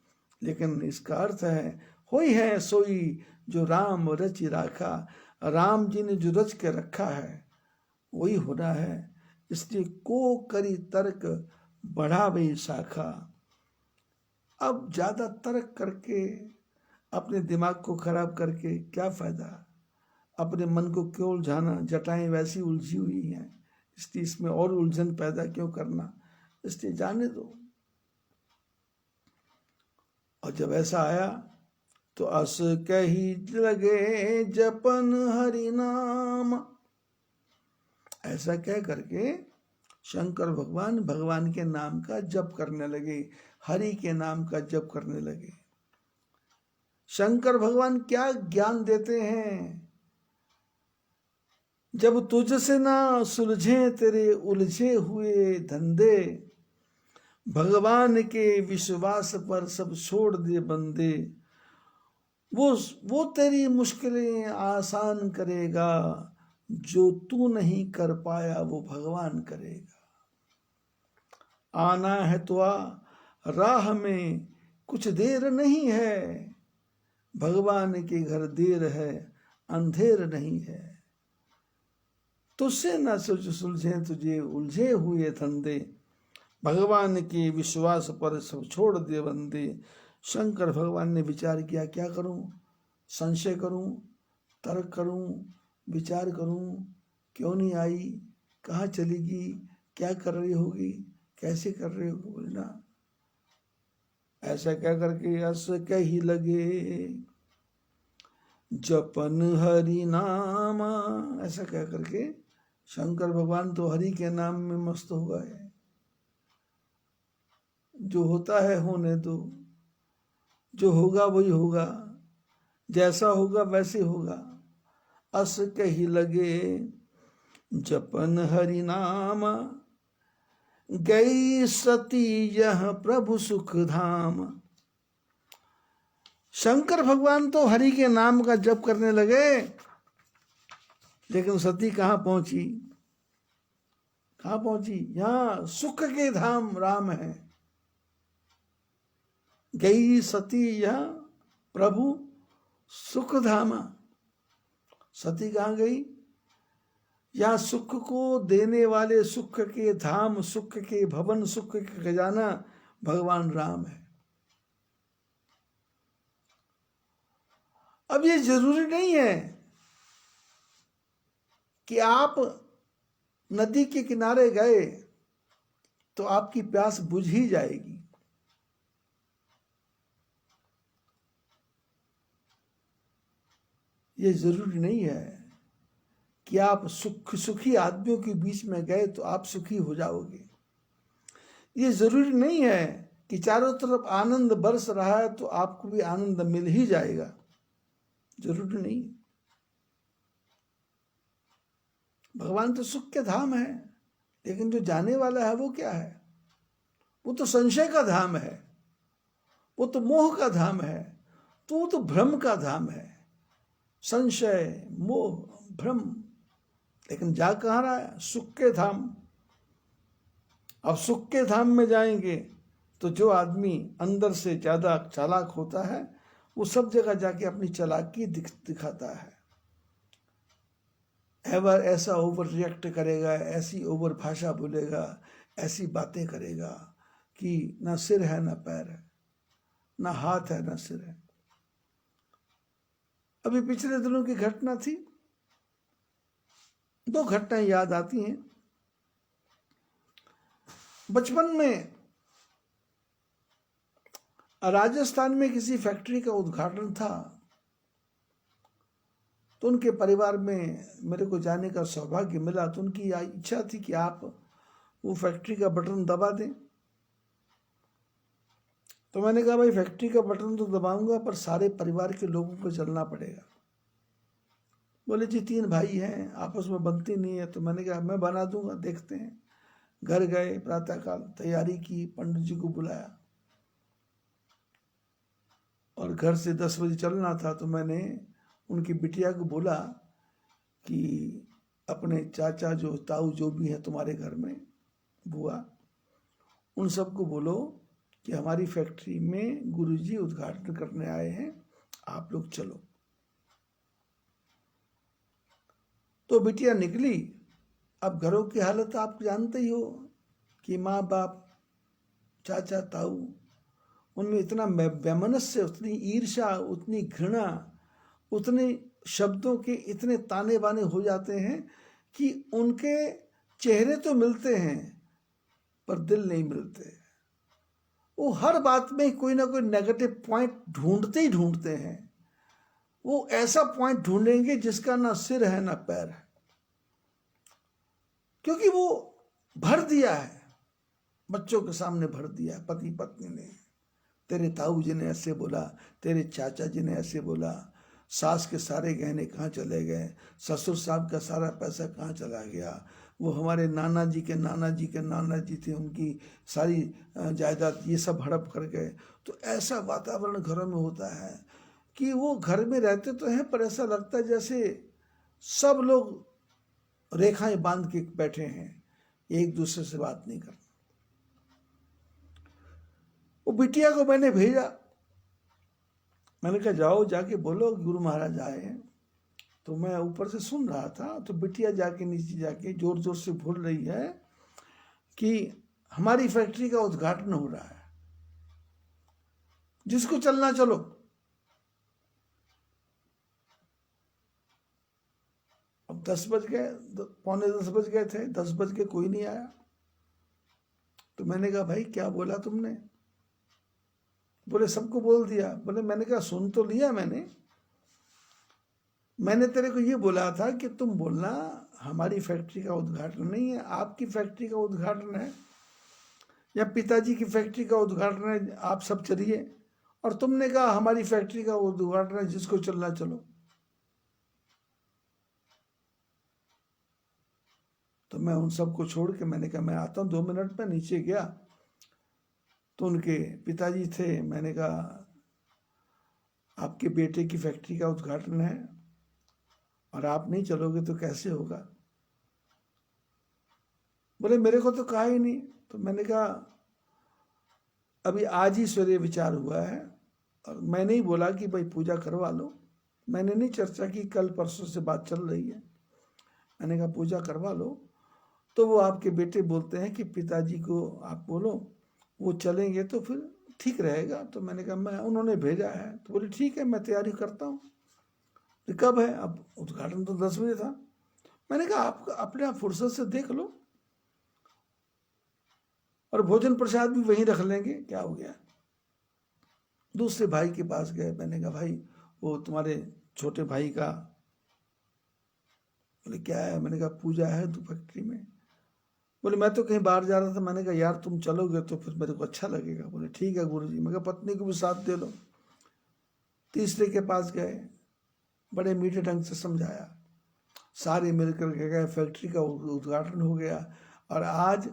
लेकिन इसका अर्थ है होई है सोई जो राम रचि राखा, राम जी ने जो रच के रखा है वही होना है। इसलिए को करी तर्क बढ़ावे शाखा। अब ज्यादा तर्क करके अपने दिमाग को खराब करके क्या फायदा, अपने मन को क्यों उलझाना, जटाएं वैसी उलझी हुई हैं, इसलिए इसमें और उलझन पैदा क्यों करना, इसलिए जाने दो। और जब ऐसा आया तो अस कही लगे जपन हरि नाम, ऐसा कह करके शंकर भगवान भगवान के नाम का जप करने लगे, हरि के नाम का जप करने लगे। शंकर भगवान क्या ज्ञान देते हैं, जब तुझसे ना सुलझे तेरे उलझे हुए धंधे, भगवान के विश्वास पर सब छोड़ दे बंदे, वो तेरी मुश्किलें आसान करेगा, जो तू नहीं कर पाया वो भगवान करेगा। आना है तो आ, राह में कुछ देर नहीं है, भगवान के घर देर है अंधेर नहीं है। तुझसे न सुलझे तुझे उलझे हुए धंधे, भगवान के विश्वास पर सब छोड़ दे बंदे। शंकर भगवान ने विचार किया, क्या करूं, संशय करूं, तर्क करूं, विचार करूं, क्यों नहीं आई, कहाँ चलेगी, क्या कर रही होगी, कैसे कर रही होगी, बोलना। ऐसा क्या करके अस कही लगे, जपन हरि नामा। ऐसा क्या करके शंकर भगवान तो हरि के नाम में मस्त हो गए। जो होता है होने दो, जो होगा वही होगा, जैसा होगा वैसे होगा। अस कही लगे जपन हरि नाम, गई सती यह प्रभु सुख धाम। शंकर भगवान तो हरि के नाम का जप करने लगे, लेकिन सती कहाँ पहुंची, कहाँ पहुंची, यहां सुख के धाम राम है। गई सती यह प्रभु सुख धामा। सती कहाँ गई, या सुख को देने वाले, सुख के धाम, सुख के भवन, सुख के खजाना भगवान राम है। अब ये जरूरी नहीं है कि आप नदी के किनारे गए तो आपकी प्यास बुझ ही जाएगी। ये जरूरी नहीं है कि आप सुखी आदमियों के बीच में गए तो आप सुखी हो जाओगे। ये जरूरी नहीं है कि चारों तरफ आनंद बरस रहा है तो आपको भी आनंद मिल ही जाएगा, जरूरी नहीं। भगवान तो सुख के धाम है, लेकिन जो जाने वाला है वो क्या है, वो तो संशय का धाम है, वो तो मोह का धाम है, तो वो तो भ्रम का धाम है। संशय, मोह, भ्रम, लेकिन जा कहाँ रहा है, सुख के धाम। अब सुख के धाम में जाएंगे तो जो आदमी अंदर से ज्यादा चालाक होता है वो सब जगह जाके अपनी चालाकी दिखाता है। एवर ऐसा ओवर रिएक्ट करेगा, ऐसी ओवर भाषा बोलेगा, ऐसी बातें करेगा कि ना सिर है ना पैर है, ना हाथ है ना सिर है। अभी पिछले दिनों की घटना थी, दो घटनाएं याद आती हैं। बचपन में राजस्थान में किसी फैक्ट्री का उद्घाटन था, तो उनके परिवार में मेरे को जाने का सौभाग्य मिला। तो उनकी इच्छा थी कि आप वो फैक्ट्री का बटन दबा दें। तो मैंने कहा भाई फैक्ट्री का बटन तो दबाऊंगा पर सारे परिवार के लोगों को चलना पड़ेगा। बोले जी 3 भाई हैं, आपस में बनती नहीं है। तो मैंने कहा मैं बना दूंगा, देखते हैं। घर गए, प्रातःकाल तैयारी की, पंडित जी को बुलाया और घर से 10 बजे चलना था। तो मैंने उनकी बिटिया को बोला कि अपने चाचा जो ताऊ जो भी है तुम्हारे घर में, बुआ, उन सबको बोलो कि हमारी फैक्ट्री में गुरुजी उद्घाटन करने आए हैं, आप लोग चलो। तो बिटिया निकली। अब घरों की हालत आप जानते ही हो कि माँ बाप, चाचा ताऊ, उनमें इतना वैमनस्य, उतनी ईर्ष्या, उतनी घृणा, उतने शब्दों के इतने ताने बाने हो जाते हैं कि उनके चेहरे तो मिलते हैं पर दिल नहीं मिलते। वो हर बात में कोई ना कोई नेगेटिव पॉइंट ढूंढते ही ढूंढते हैं। वो ऐसा पॉइंट ढूंढेंगे जिसका ना सिर है ना पैर है। क्योंकि वो भर दिया है, बच्चों के सामने भर दिया है। पति पत्नी ने, तेरे ताऊ जी ने ऐसे बोला, तेरे चाचा जी ने ऐसे बोला, सास के सारे गहने कहाँ चले गए, ससुर साहब का सारा पैसा कहाँ चला गया, वो हमारे नाना जी के नाना जी के नाना जी थे, उनकी सारी जायदाद ये सब हड़प कर गए। तो ऐसा वातावरण घरों में होता है कि वो घर में रहते तो हैं, पर ऐसा लगता है जैसे सब लोग रेखाएं बांध के बैठे हैं, एक दूसरे से बात नहीं करते। वो बिटिया को मैंने भेजा, मैंने कहा जाओ जाके बोलो गुरु महाराज आए हैं। तो मैं ऊपर से सुन रहा था, तो बिटिया जाके नीचे जाके जोर जोर से बोल रही है कि हमारी फैक्ट्री का उद्घाटन हो रहा है, जिसको चलना चलो। अब 10 बज गए, पौने 10 बज गए थे, 10 बज के कोई नहीं आया। तो मैंने कहा भाई क्या बोला तुमने? बोले सबको बोल दिया। बोले मैंने कहा सुन तो लिया मैंने तेरे को ये बोला था कि तुम बोलना हमारी फैक्ट्री का उद्घाटन नहीं है, आपकी फैक्ट्री का उद्घाटन है, या पिताजी की फैक्ट्री का उद्घाटन है, आप सब चलिए। और तुमने कहा हमारी फैक्ट्री का उद्घाटन है, जिसको चलना चलो। तो मैं उन सबको छोड़ के मैंने कहा मैं आता हूँ 2 मिनट में। नीचे गया तो उनके पिताजी थे। मैंने कहा आपके बेटे की फैक्ट्री का उद्घाटन है और आप नहीं चलोगे तो कैसे होगा? बोले मेरे को तो कहा ही नहीं। तो मैंने कहा अभी आज ही सवेरे विचार हुआ है, और मैंने ही बोला कि भाई पूजा करवा लो। मैंने नहीं चर्चा की, कल परसों से बात चल रही है। मैंने कहा पूजा करवा लो। तो वो आपके बेटे बोलते हैं कि पिताजी को आप बोलो, वो चलेंगे तो फिर ठीक रहेगा। तो मैंने कहा मैं, उन्होंने भेजा है। तो बोले ठीक है मैं तैयारी करता हूँ। तो कब है? अब उद्घाटन तो 10 बजे था। मैंने कहा आप अपने आप फुर्सत से देख लो, और भोजन प्रसाद भी वहीं रख लेंगे, क्या हो गया। दूसरे भाई के पास गए। मैंने कहा भाई वो तुम्हारे छोटे भाई का। बोले क्या है? मैंने कहा पूजा है तो फैक्ट्री में। बोले मैं तो कहीं बाहर जा रहा था। मैंने कहा यार तुम चलोगे तो फिर मेरे को अच्छा लगेगा। बोले ठीक है गुरुजी। मैं कहा पत्नी को भी साथ दे लो। तीसरे के पास गए, बड़े मीठे ढंग से समझाया, सारे मिलकर के गए, फैक्ट्री का उद्घाटन हो गया। और आज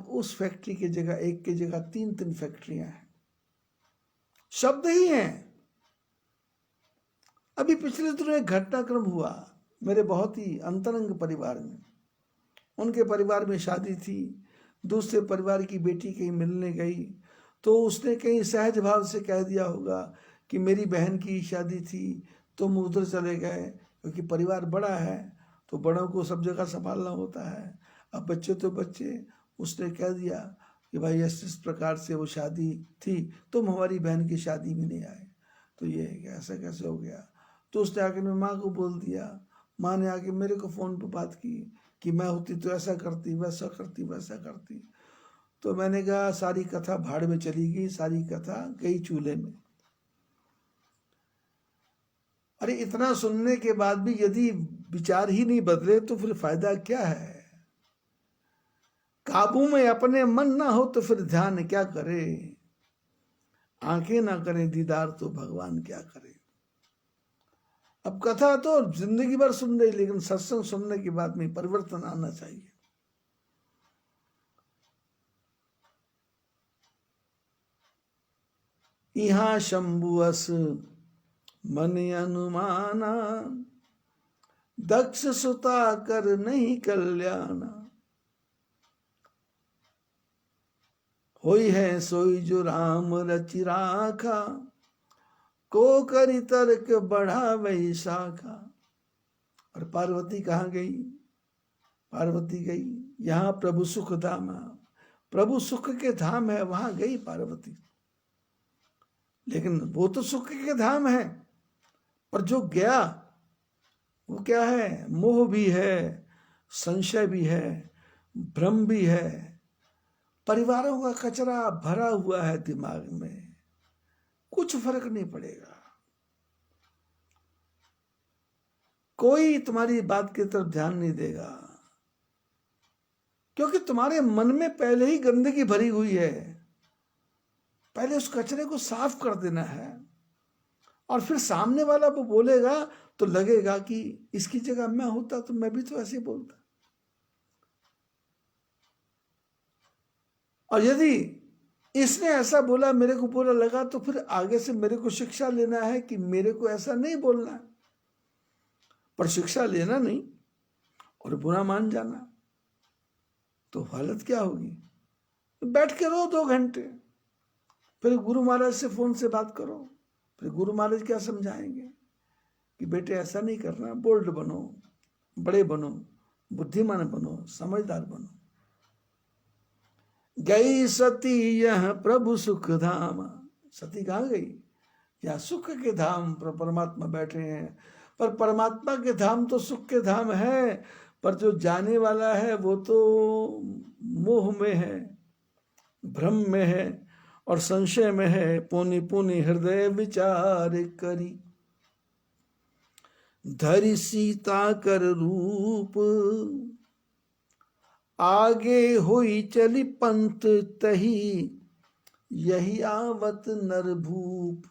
उस फैक्ट्री की जगह, एक की जगह 3 फैक्ट्रियां हैं। शब्द ही हैं। अभी पिछले दिनों एक घटनाक्रम हुआ मेरे बहुत ही अंतरंग परिवार में। उनके परिवार में शादी थी, दूसरे परिवार की बेटी कहीं मिलने गई, तो उसने कहीं सहज भाव से कह दिया होगा कि मेरी बहन की शादी थी, तुम उधर चले गए। क्योंकि परिवार बड़ा है तो बड़ों को सब जगह संभालना होता है। अब बच्चे तो बच्चे, उसने कह दिया कि भाई इस प्रकार से वो शादी थी, तुम हमारी बहन की शादी में नहीं आए। तो ये ऐसा कैसे हो गया? तो उसने आके मेरी माँ को बोल दिया। माँ ने आके मेरे को फ़ोन पर बात की कि मैं होती तो ऐसा करती, वैसा करती, वैसा करती। तो मैंने कहा सारी कथा भाड़ में चली गई, सारी कथा गई चूल्हे में। अरे इतना सुनने के बाद भी यदि विचार ही नहीं बदले तो फिर फायदा क्या है? काबू में अपने मन ना हो तो फिर ध्यान क्या करे? आंखें ना करें दीदार तो भगवान क्या करे? अब कथा तो जिंदगी भर सुन रही, लेकिन सत्संग सुनने के बाद में परिवर्तन आना चाहिए। यहाँ शंभुअस मन अनुमाना, दक्ष सुता कर नहीं कल्याणा। होई है सोई जो राम रचि राखा, को करी तर्क बढ़ा वही शाखा। और पार्वती कहाँ गई? पार्वती गई यहाँ प्रभु सुख धाम, प्रभु सुख के धाम है, वहां गई पार्वती। लेकिन वो तो सुख के धाम है, पर जो गया वो क्या है? मोह भी है, संशय भी है, भ्रम भी है, परिवारों का कचरा भरा हुआ है दिमाग में, कुछ फर्क नहीं पड़ेगा। कोई तुम्हारी बात की तरफ ध्यान नहीं देगा। क्योंकि तुम्हारे मन में पहले ही गंदगी भरी हुई है। पहले उस कचरे को साफ कर देना है, और फिर सामने वाला वो बोलेगा तो लगेगा कि इसकी जगह मैं होता तो मैं भी तो ऐसे बोलता। और यदि इसने ऐसा बोला, मेरे को बुरा लगा, तो फिर आगे से मेरे को शिक्षा लेना है कि मेरे को ऐसा नहीं बोलना है। पर शिक्षा लेना नहीं और बुरा मान जाना, तो हालत क्या होगी? बैठ के रो 2 घंटे, फिर गुरु महाराज से फोन से बात करो। फिर गुरु महाराज क्या समझाएंगे कि बेटे ऐसा नहीं करना, बोल्ड बनो, बड़े बनो, बुद्धिमान बनो, समझदार बनो। गई सती यह प्रभु सुख धाम। सती कहाँ गई? या सुख के धाम पर परमात्मा बैठे हैं। पर परमात्मा के धाम तो सुख के धाम है, पर जो जाने वाला है वो तो मोह में है, भ्रम में है और संशय में है। पुनि पुनि हृदय विचार करी, धरि सीता कर रूप। आगे हुई चली पंथ तही, यही आवत नरभूप।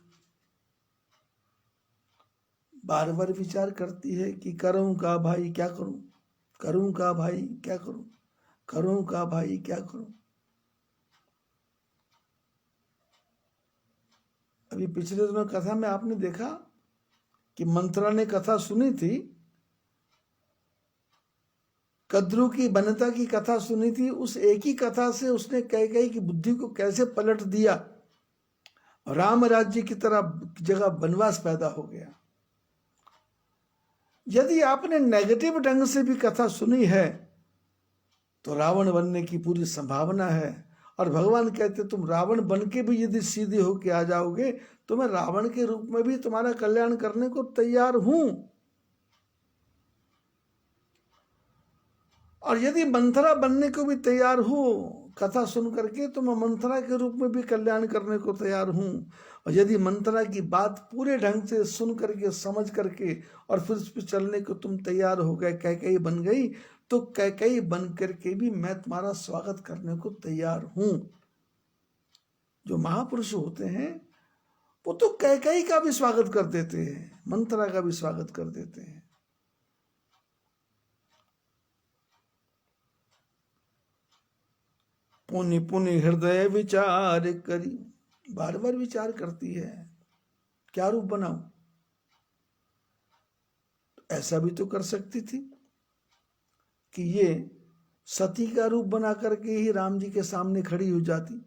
बार बार विचार करती है कि करूं का भाई क्या करूं, करूं का भाई क्या करूं, करूं का भाई क्या करूं। अभी पिछले दिनों कथा में आपने देखा कि मंत्रा ने कथा सुनी थी, कद्रू की वनता की कथा सुनी थी। उस एक ही कथा से उसने कैकेयी की बुद्धि को कैसे पलट दिया, राम राज्य की तरह जगह वनवास पैदा हो गया। यदि आपने नेगेटिव ढंग से भी कथा सुनी है तो रावण बनने की पूरी संभावना है। और भगवान कहते तुम रावण बन के भी यदि सीधे होके आ जाओगे तो मैं रावण के रूप में भी तुम्हारा कल्याण करने को तैयार हूं। और यदि मंथरा बनने को भी तैयार हो कथा सुन करके, तो मैं मंथरा के रूप में भी कल्याण करने को तैयार हूं। और यदि मंथरा की बात पूरे ढंग से सुन करके, समझ करके और फिर उस पर चलने को तुम तैयार हो गए, कैकेयी बन गई, तो कैकेयी बन करके भी मैं तुम्हारा स्वागत करने को तैयार हूं। जो महापुरुष होते हैं वो तो कैकेयी का भी स्वागत कर देते हैं, मंथरा का भी स्वागत कर देते हैं। पुनि पुनि हृदय विचार करी, बार बार विचार करती है क्या रूप बनाऊं। ऐसा भी तो कर सकती थी कि ये सती का रूप बना करके ही राम जी के सामने खड़ी हो जाती।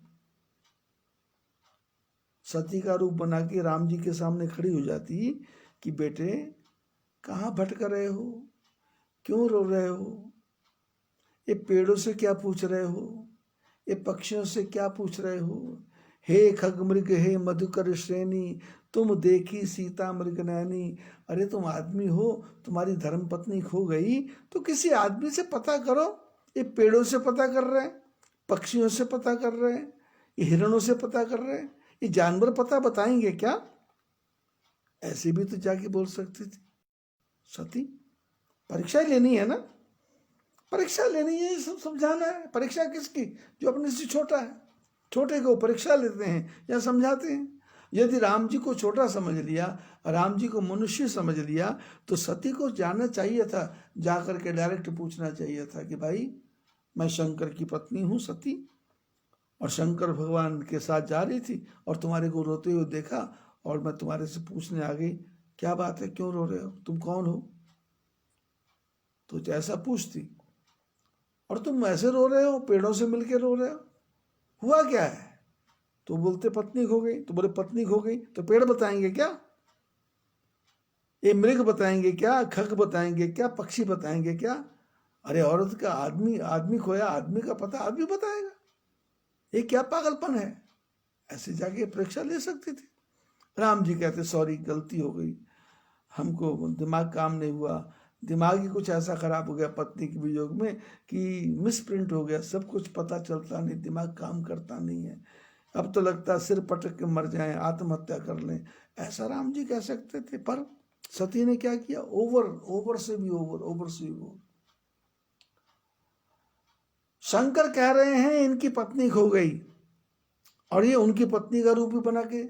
सती का रूप बना के राम जी के सामने खड़ी हो जाती कि बेटे कहाँ भटक रहे हो, क्यों रो रहे हो, ये पेड़ों से क्या पूछ रहे हो, ये पक्षियों से क्या पूछ रहे हो। हे खग मृग हे मधुकर श्रेणी, तुम देखी सीता मृग नैनी। अरे तुम आदमी हो, तुम्हारी धर्म पत्नी खो गई तो किसी आदमी से पता करो। ये पेड़ों से पता कर रहे हैं, पक्षियों से पता कर रहे हैं, ये हिरणों से पता कर रहे हैं, ये जानवर पता बताएंगे क्या? ऐसे भी तो जाके बोल सकती थी। सती परीक्षा लेनी है ना, परीक्षा लेनी है, ये सब समझाना है। परीक्षा किसकी? जो अपने से छोटा है, छोटे को परीक्षा लेते हैं या समझाते हैं। यदि राम जी को छोटा समझ लिया, राम जी को मनुष्य समझ लिया, तो सती को जानना चाहिए था, जाकर के डायरेक्ट पूछना चाहिए था कि भाई मैं शंकर की पत्नी हूँ सती, और शंकर भगवान के साथ जा रही थी और तुम्हारे को रोते हुए देखा और मैं तुम्हारे से पूछने आ गई क्या बात है, क्यों रो रहे हो, तुम कौन हो। तो ऐसा पूछती, और तुम ऐसे रो रहे हो, पेड़ों से मिलके रो रहे हो, हुआ क्या है? तो बोलते पत्नी खो गई। तो बोले पत्नी खो गई तो पेड़ बताएंगे क्या, ये मृग बताएंगे क्या, खग बताएंगे क्या, पक्षी बताएंगे क्या? अरे औरत का आदमी खोया, आदमी का पता आदमी बताएगा, ये क्या पागलपन है? ऐसे जाके परीक्षा ले सकती थी। राम जी कहते सॉरी गलती हो गई, हमको दिमाग काम नहीं हुआ, दिमाग ही कुछ ऐसा खराब हो गया पत्नी के वियोग में कि मिसप्रिंट हो गया, सब कुछ पता चलता नहीं, दिमाग काम करता नहीं है, अब तो लगता है सिर पटक के मर जाएं, आत्महत्या कर लें। ऐसा राम जी कह सकते थे, पर सती ने क्या किया? ओवर से भी ओवर। शंकर कह रहे हैं इनकी पत्नी खो गई, और ये उनकी पत्नी का रूप भी बना के,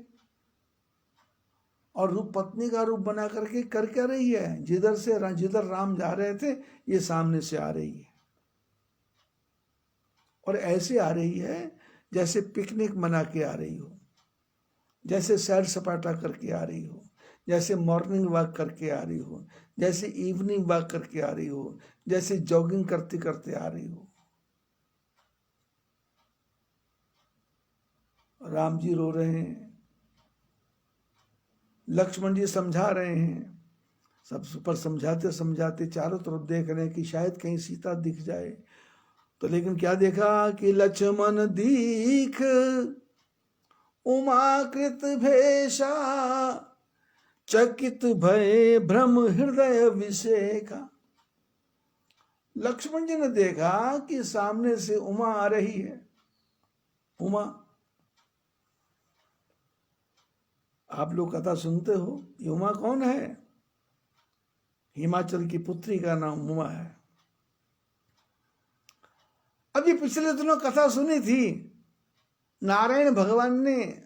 और रूप पत्नी का रूप बना करके कर क्या रही है, जिधर राम जा रहे थे ये सामने से आ रही है, और ऐसे आ रही है जैसे पिकनिक मना के आ रही हो, जैसे सैर सपाटा करके आ रही हो, जैसे मॉर्निंग वॉक करके आ रही हो, जैसे इवनिंग वॉक करके आ रही हो, जैसे जॉगिंग करते करते आ रही हो। राम जी रो रहे हैं, लक्ष्मण जी समझा रहे हैं, सब पर समझाते समझाते चारों तरफ देख रहे हैं कि शायद कहीं सीता दिख जाए। तो लेकिन क्या देखा कि लक्ष्मण दीख उमाकृत भेषा, चकित भय भ्रम हृदय विषेका। लक्ष्मण जी ने देखा कि सामने से उमा आ रही है। उमा, आप लोग कथा सुनते हो, ये उमा कौन है? हिमाचल की पुत्री का नाम उमा है। अभी पिछले दिनों कथा सुनी थी, नारायण भगवान ने,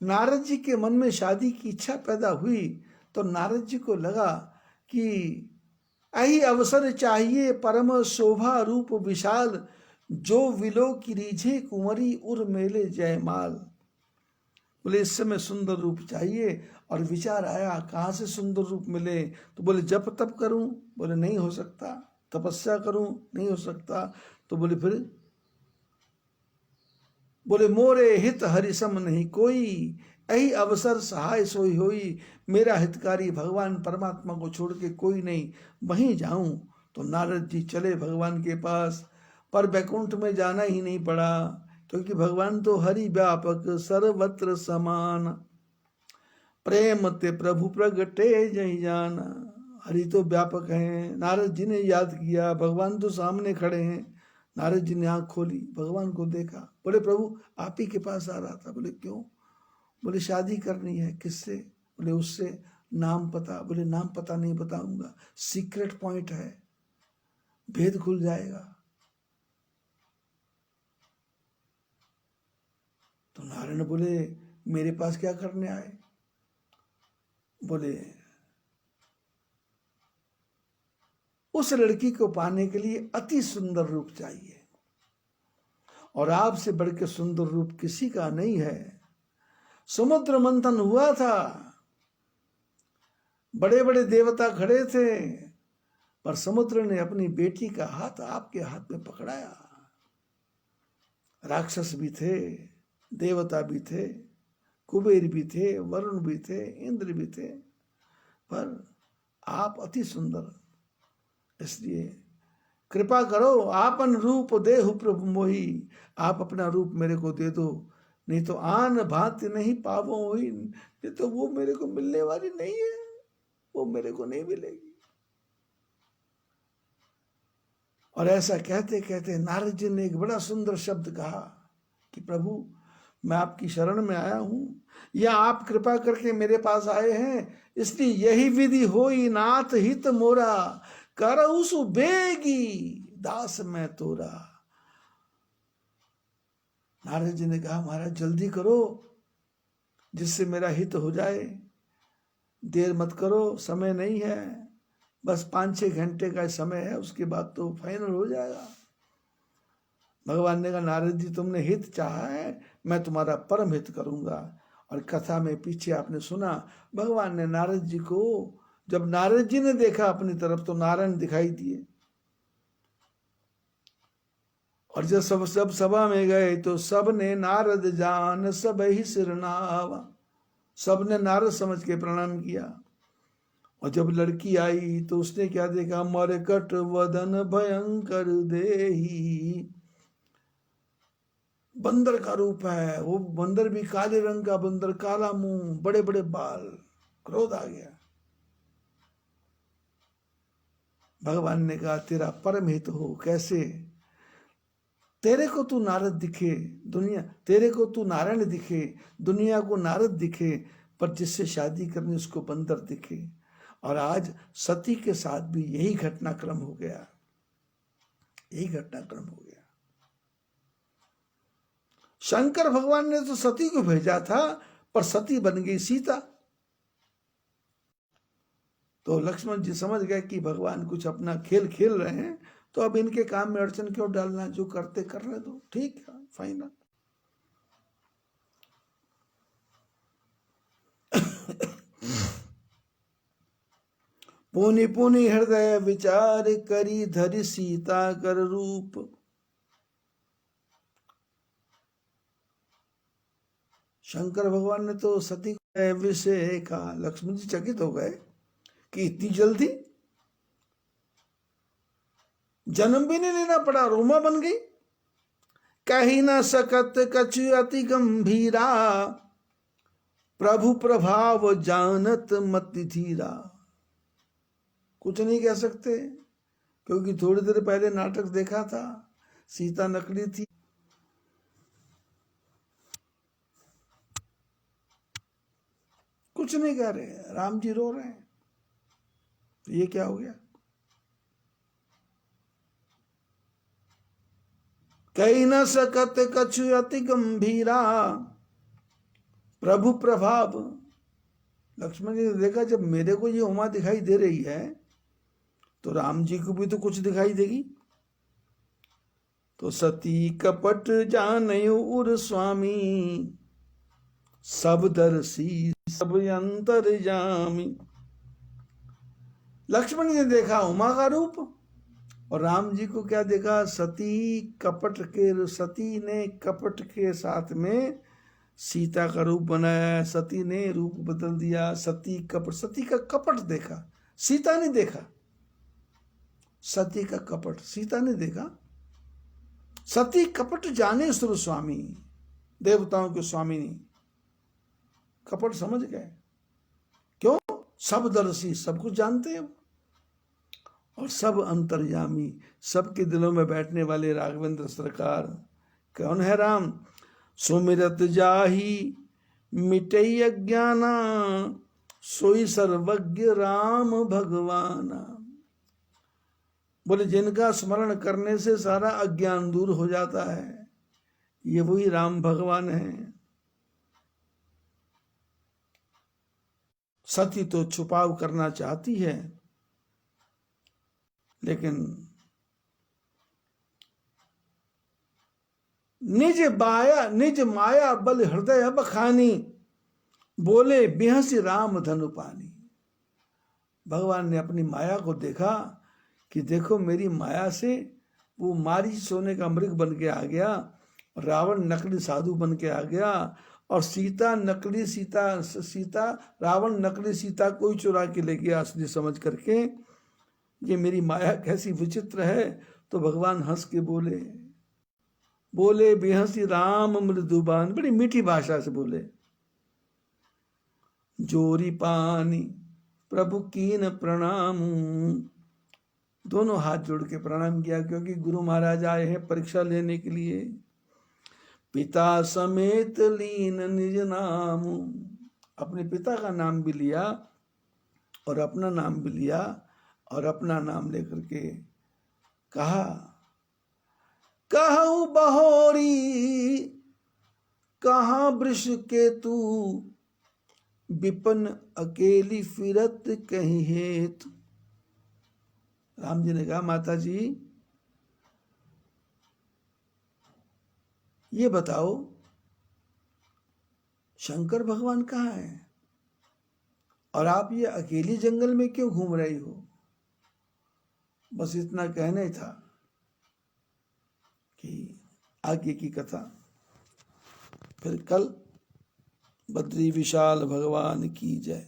नारद जी के मन में शादी की इच्छा पैदा हुई, तो नारद जी को लगा कि यही अवसर चाहिए परम शोभा रूप विशाल, जो विलो की रीझे कुंवरी उर मेले जयमाल। बोले इस समय सुंदर रूप चाहिए, और विचार आया कहाँ से सुंदर रूप मिले? तो बोले जप तप करूं? बोले नहीं हो सकता। तपस्या करूं? नहीं हो सकता। तो बोले फिर? बोले मोरे हित हरिसम नहीं कोई, यही अवसर सहाय सोई होई, मेरा हितकारी भगवान परमात्मा को छोड़ के कोई नहीं, वहीं जाऊं। तो नारद जी चले भगवान के पास, पर वैकुंठ में जाना ही नहीं पड़ा, क्योंकि भगवान तो हरि व्यापक सर्वत्र समान, प्रेम ते प्रभु प्रगटे जहि जाना। हरि तो व्यापक हैं। नारद जी ने याद किया, भगवान तो सामने खड़े हैं। नारद जी ने आंख खोली, भगवान को देखा, बोले प्रभु आप ही के पास आ रहा था। बोले क्यों? बोले शादी करनी है। किससे? बोले उससे। नाम पता? बोले नाम पता नहीं बताऊंगा, सीक्रेट पॉइंट है, भेद खुल जाएगा। तो नारायण बोले मेरे पास क्या करने आए? बोले उस लड़की को पाने के लिए अति सुंदर रूप चाहिए, और आपसे बढ़ के सुंदर रूप किसी का नहीं है। समुद्र मंथन हुआ था, बड़े बड़े देवता खड़े थे, पर समुद्र ने अपनी बेटी का हाथ आपके हाथ में पकड़ाया। राक्षस भी थे, देवता भी थे, कुबेर भी थे, वरुण भी थे, इंद्र भी थे, पर आप अति सुंदर, इसलिए कृपा करो आपन रूप देहु प्रभु मोही, आप अपना रूप मेरे को दे दो, नहीं तो आन भांति नहीं पावो हुई, नहीं तो वो मेरे को मिलने वाली नहीं है, वो मेरे को नहीं मिलेगी। और ऐसा कहते कहते नारद जी ने एक बड़ा सुंदर शब्द कहा कि प्रभु मैं आपकी शरण में आया हूं, या आप कृपा करके मेरे पास आए हैं, इसलिए यही विधि होई नाथ हित मोरा, करऊ सुबेगी दास मैं तोरा। नारद जी ने कहा महाराज जल्दी करो, जिससे मेरा हित हो जाए, देर मत करो, समय नहीं है, बस 5-6 घंटे का समय है, उसके बाद तो फाइनल हो जाएगा। भगवान ने कहा नारद जी तुमने हित चाहा है, मैं तुम्हारा परम हित करूंगा। और कथा में पीछे आपने सुना, भगवान ने नारद जी को, जब नारद जी ने देखा अपनी तरफ तो नारायण दिखाई दिए, और जब सब सभा में गए तो सब ने नारद जान सब ही सिरनावा, सब ने नारद समझ के प्रणाम किया। और जब लड़की आई तो उसने क्या देखा, मरकट वदन भयंकर देही, बंदर का रूप है, वो बंदर भी काले रंग का बंदर, काला मुंह, बड़े बड़े बाल। क्रोध आ गया। भगवान ने कहा तेरा परम हित हो, कैसे? तेरे को तू नारद दिखे, दुनिया तेरे को तू नारायण दिखे, दुनिया को नारद दिखे, पर जिससे शादी करनी उसको बंदर दिखे। और आज सती के साथ भी यही घटनाक्रम हो गया। यही घटनाक्रम हो गया। शंकर भगवान ने तो सती को भेजा था, पर सती बन गई सीता। तो लक्ष्मण जी समझ गए कि भगवान कुछ अपना खेल खेल रहे हैं, तो अब इनके काम में अड़चन क्यों डालना, जो करते कर रहे दो, ठीक है, फाइनल। पुनि पुनि हृदय विचार करी धरि सीता कर रूप। शंकर भगवान ने तो सती को विषय कहा। लक्ष्मण जी चकित हो गए कि इतनी जल्दी, जन्म भी नहीं लेना पड़ा, रोमा बन गई। कही न सकत कछु अति गंभीरा, प्रभु प्रभाव जानत मति धीरा। कुछ नहीं कह सकते, क्योंकि थोड़ी देर पहले नाटक देखा था, सीता नकली थी। कुछ नहीं कह रहे, राम जी रो रहे हैं। ये क्या हो गया? कही न सकत कछु अति गंभीरा, प्रभु प्रभाव। लक्ष्मण जी ने देखा, जब मेरे को ये उमा दिखाई दे रही है, तो राम जी को भी तो कुछ दिखाई देगी। तो सती कपट जानयो उर स्वामी, सब दर्शी सब अंतर्यामी। लक्ष्मण जी ने देखा उमा का रूप, और राम जी को क्या देखा? सती कपट के, सती ने कपट के साथ में सीता का रूप बनाया, सती ने रूप बदल दिया। सती कपट, सती का कपट देखा, सीता ने देखा। सती का कपट सीता ने देखा। सती कपट जाने सुर स्वामी, देवताओं के स्वामी नहीं, कपट समझ गए। क्यों? सब दर्शी, सब कुछ जानते हैं, और सब अंतर्यामी, सबके दिलों में बैठने वाले राघवेंद्र सरकार। कौन है राम? सुमिरत जाही मिटई अज्ञाना, सोई सर्वज्ञ राम भगवाना। बोले जिनका स्मरण करने से सारा अज्ञान दूर हो जाता है, ये वही राम भगवान है। सती तो छुपाव करना चाहती है, लेकिन निज माया बल हृदय अब खानी, बोले बिहसी राम धनु पानी। भगवान ने अपनी माया को देखा कि देखो मेरी माया से वो मारी सोने का मृग बन के आ गया, रावण नकली साधु बन के आ गया, और सीता नकली सीता रावण नकली सीता कोई चुरा के ले गया असली समझ करके। ये मेरी माया कैसी विचित्र है। तो भगवान हंस के बोले बेहसी राम मृदुबान, बड़ी मीठी भाषा से बोले। जोरी पानी प्रभु कीन प्रणाम, दोनों हाथ जोड़ के प्रणाम किया, क्योंकि गुरु महाराज आए हैं परीक्षा लेने के लिए। पिता समेत लीन निज नाम, अपने पिता का नाम भी लिया और अपना नाम भी लिया, और अपना नाम लेकर के कहा, कहूँ बहोरी कहाँ वृष के तू, विपन अकेली फिरत कहीं हेतु। राम जी ने कहा, माता जी ये बताओ शंकर भगवान कहाँ है, और आप ये अकेली जंगल में क्यों घूम रही हो? बस इतना कहना ही था कि आगे की कथा फिर कल। बद्री विशाल भगवान की जय।